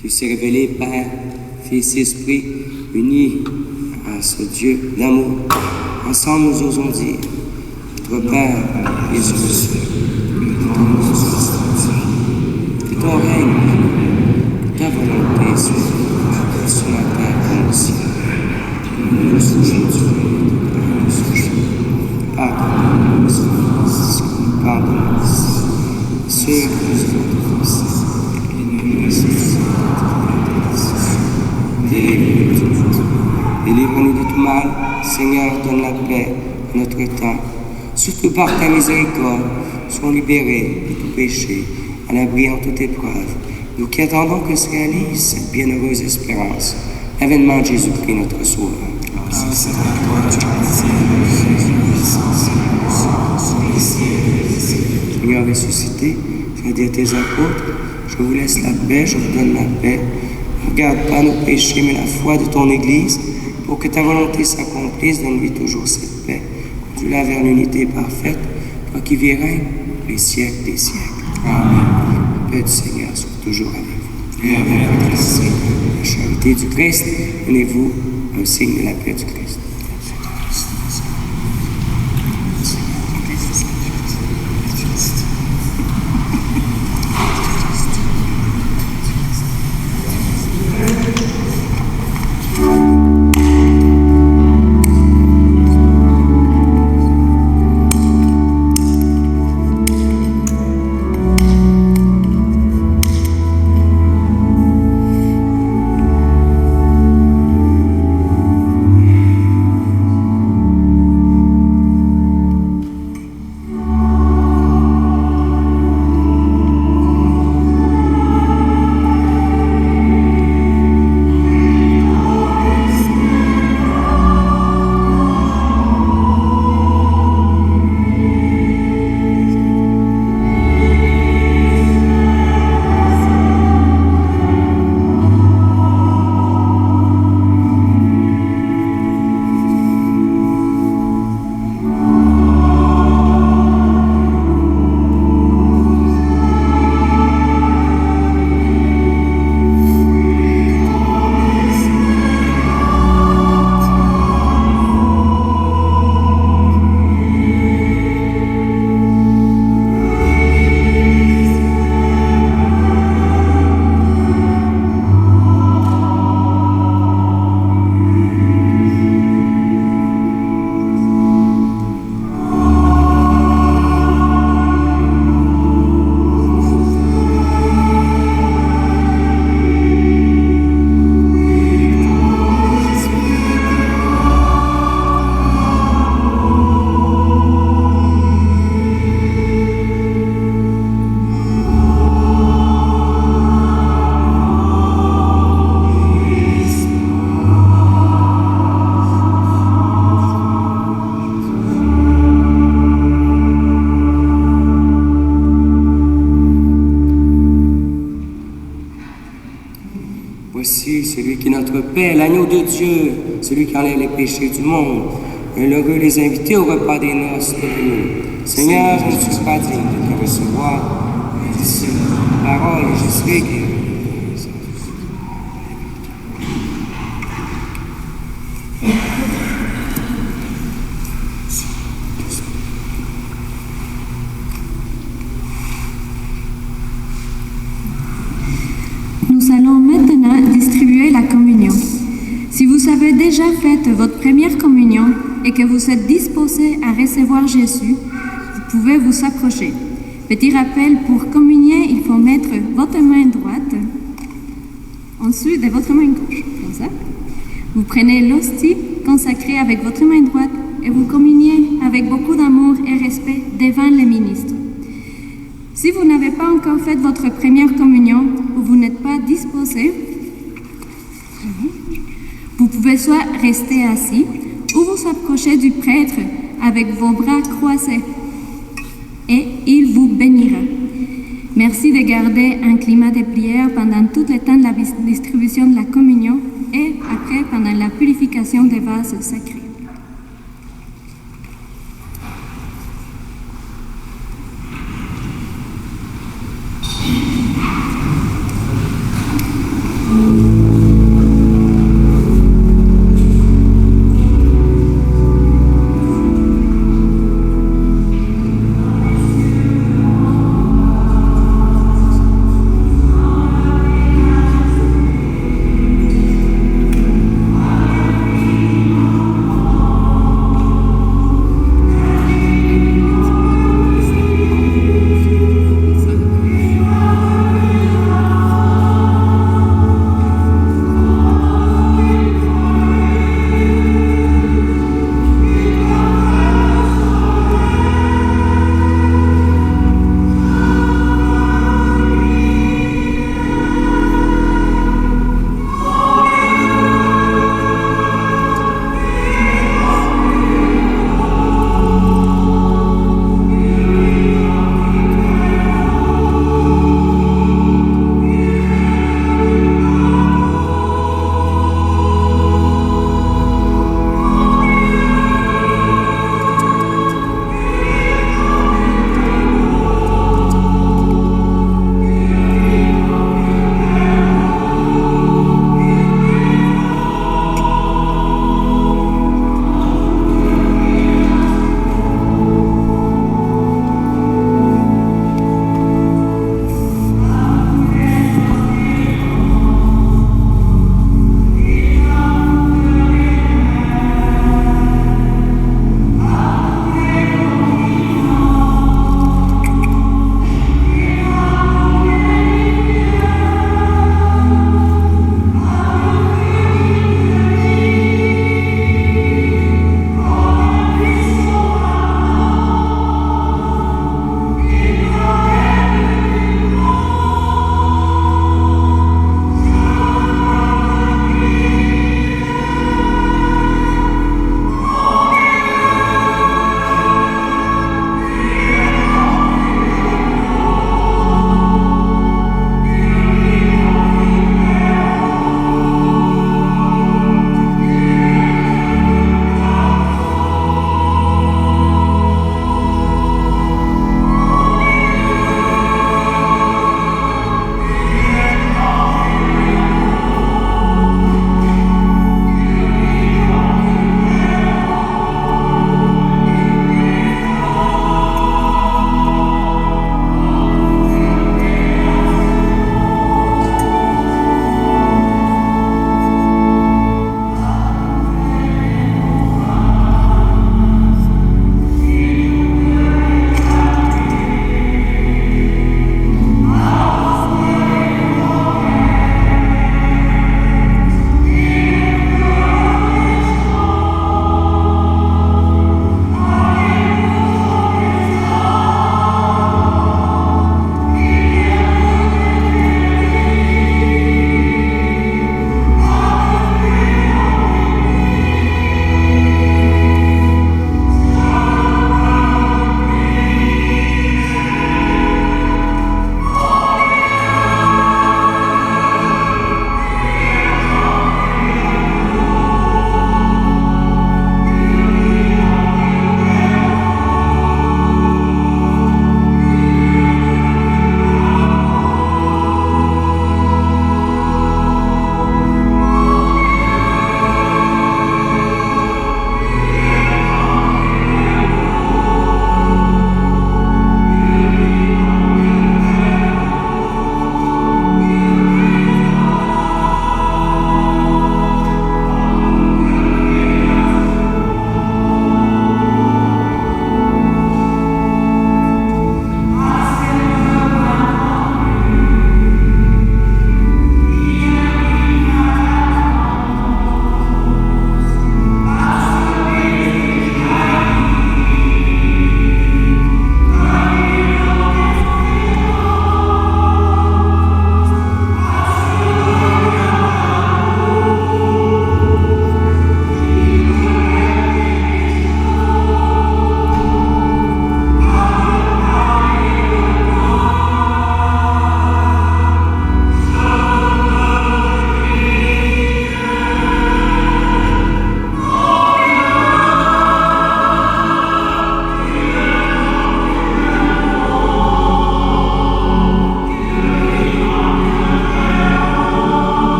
Tu s'est révélé Père, Fils, Esprit, unis à ce Dieu d'amour. Ensemble, nous osons dire, notre Père, Jésus, que ton règne ta volonté soit sur la terre comme au ciel. Donne-nous aujourd'hui notre pain Pardonne-nous, pardonne-nous ceux qui nous ont offensés, et ne nous laisse pas délivre-nous de tout mal. Seigneur, donne la paix à notre temps. Surtout par ta miséricorde, soyons libérés de tout péché, à l'abri en toute épreuve. Nous qui attendons que se réalise cette bienheureuse espérance, l'avènement de Jésus-Christ, notre Sauveur. Seigneur ressuscité, tu as dit à tes apôtres, je vous laisse la paix, je vous donne la paix. Ne regarde pas nos péchés, mais la foi de ton Église, pour que ta volonté s'accomplisse, donne-lui toujours cette paix. Conduis-la vers l'unité parfaite, toi qui vis règne les siècles des siècles. Amen. La paix du Seigneur soit toujours avec vous. Et avec votre esprit. La charité du Christ, donnez-vous un signe de la paix du Christ. Voici celui qui est notre paix, l'agneau de Dieu, celui qui enlève les péchés du monde. Heureux les invités au repas des noces de l'agneau. Seigneur, je ne suis pas digne de te recevoir. Dis la parole et je serai guéri. Nous allons maintenant distribuer la communion. Si vous avez déjà fait votre première communion et que vous êtes disposé à recevoir Jésus, vous pouvez vous approcher. Petit rappel, pour communier, il faut mettre votre main droite en dessous de votre main gauche, comme ça. Vous prenez l'hostie consacrée avec votre main droite et vous communiez avec beaucoup d'amour et respect devant les ministres. Si vous n'avez pas encore fait votre première communion ou vous n'êtes pas disposé, vous pouvez soit rester assis ou vous approcher du prêtre avec vos bras croisés et il vous bénira. Merci de garder un climat de prière pendant tout le temps de la distribution de la communion et après pendant la purification des vases sacrés.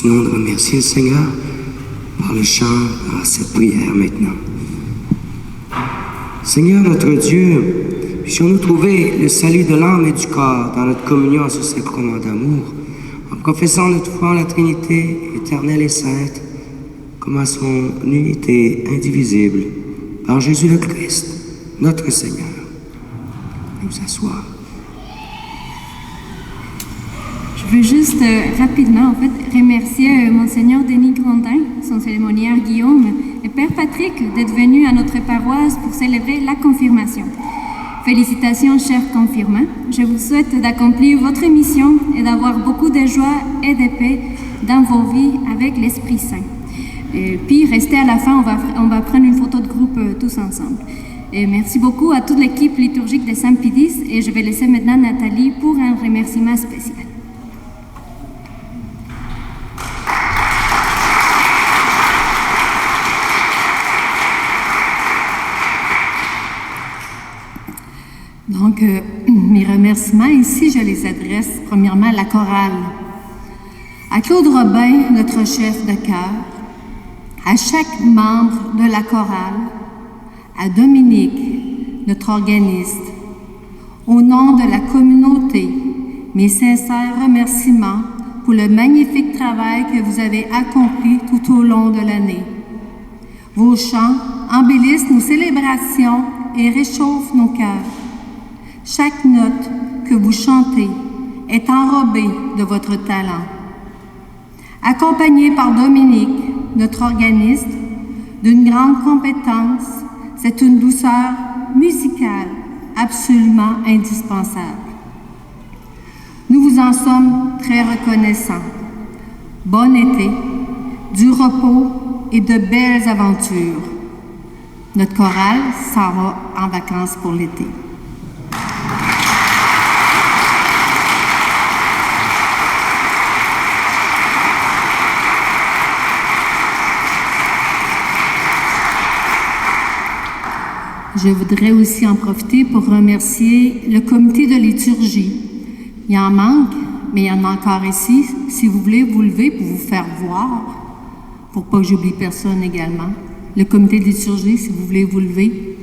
Continuons de remercier le Seigneur par le chant, par cette prière maintenant. Seigneur notre Dieu, puissions-nous trouver le salut de l'âme et du corps dans notre communion à ce sacrement d'amour, en professant notre foi en la Trinité éternelle et sainte, comme à son unité indivisible, par Jésus le Christ, notre Seigneur. Nous asseoir. Je veux juste rapidement remercier Monseigneur Denis Grandin, son cérémoniaire Guillaume et Père Patrick d'être venus à notre paroisse pour célébrer la confirmation. Félicitations, chers confirmants. Je vous souhaite d'accomplir votre mission et d'avoir beaucoup de joie et de paix dans vos vies avec l'Esprit Saint. Et puis, restez à la fin, on va prendre une photo de groupe tous ensemble. Et merci beaucoup à toute l'équipe liturgique de Saint-Pédis et je vais laisser maintenant Nathalie pour un remerciement spécial. Donc, mes remerciements ici, je les adresse premièrement à la chorale, à Claude Robin, notre chef de chœur, à chaque membre de la chorale, à Dominique, notre organiste. Au nom de la communauté, mes sincères remerciements pour le magnifique travail que vous avez accompli tout au long de l'année. Vos chants embellissent nos célébrations et réchauffent nos cœurs. Chaque note que vous chantez est enrobée de votre talent. Accompagné par Dominique, notre organiste, d'une grande compétence, c'est une douceur musicale absolument indispensable. Nous vous en sommes très reconnaissants. Bon été, du repos et de belles aventures. Notre chorale s'en va en vacances pour l'été. Je voudrais aussi en profiter pour remercier le comité de liturgie. Il en manque, mais il y en a encore ici. Si vous voulez vous lever pour vous faire voir, pour pas que j'oublie personne également. Le comité de liturgie, si vous voulez vous lever.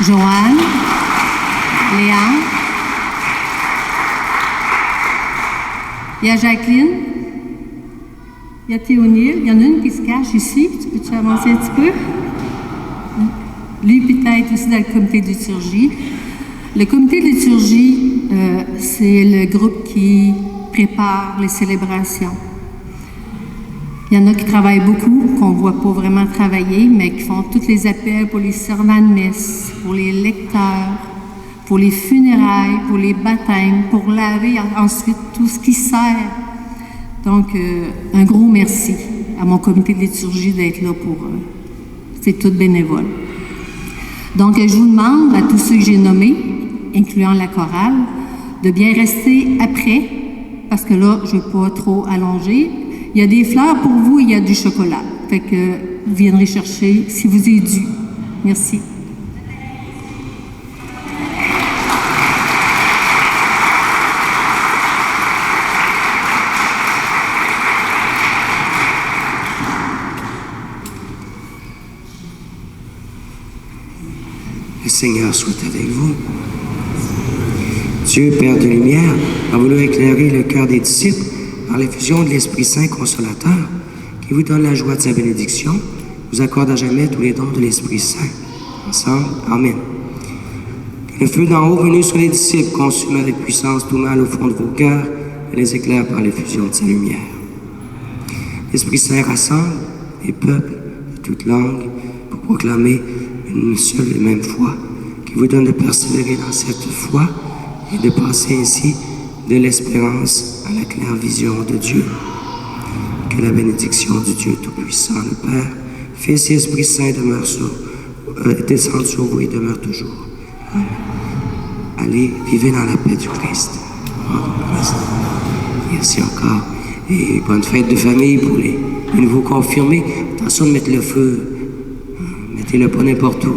Joanne, Léa, il y a Jacqueline, il y a Théonile, il y en a une qui se cache ici. Peux-tu avancer un petit peu? Lui, peut-être aussi dans le comité de liturgie. Le comité de liturgie, c'est le groupe qui prépare les célébrations. Il y en a qui travaillent beaucoup, qu'on ne voit pas vraiment travailler, mais qui font tous les appels pour les servants de messe, pour les lecteurs, pour les funérailles, pour les baptêmes, pour laver ensuite tout ce qui sert. Donc, un gros merci à mon comité de liturgie d'être là pour c'est tout bénévole. Donc, je vous demande à tous ceux que j'ai nommés, incluant la chorale, de bien rester après, parce que là, je ne veux pas trop allonger. Il y a des fleurs pour vous, il y a du chocolat. Fait que vous viendrez chercher si vous est dû. Merci. Le Seigneur soit avec vous. Dieu, Père de lumière, a voulu éclairer le cœur des disciples par l'effusion de l'Esprit Saint consolateur, qui vous donne la joie de sa bénédiction, vous accorde à jamais tous les dons de l'Esprit Saint. Ensemble, Amen. Que le feu d'en haut venu sur les disciples consume avec puissance tout mal au fond de vos cœurs et les éclaire par l'effusion de sa lumière. L'Esprit Saint rassemble les peuples de toutes langues pour proclamer une seule et même foi, qui vous donne de persévérer dans cette foi et de passer ainsi de l'espérance à la claire vision de Dieu. Que la bénédiction du Dieu Tout-Puissant, le Père, Fils et Esprit Saint descende sur vous et demeure toujours. Amen. Allez, vivez dans la paix du Christ. Merci encore. Et bonne fête de famille pour les nouveaux confirmés. Attention de mettre le feu. Mettez-le pas n'importe où.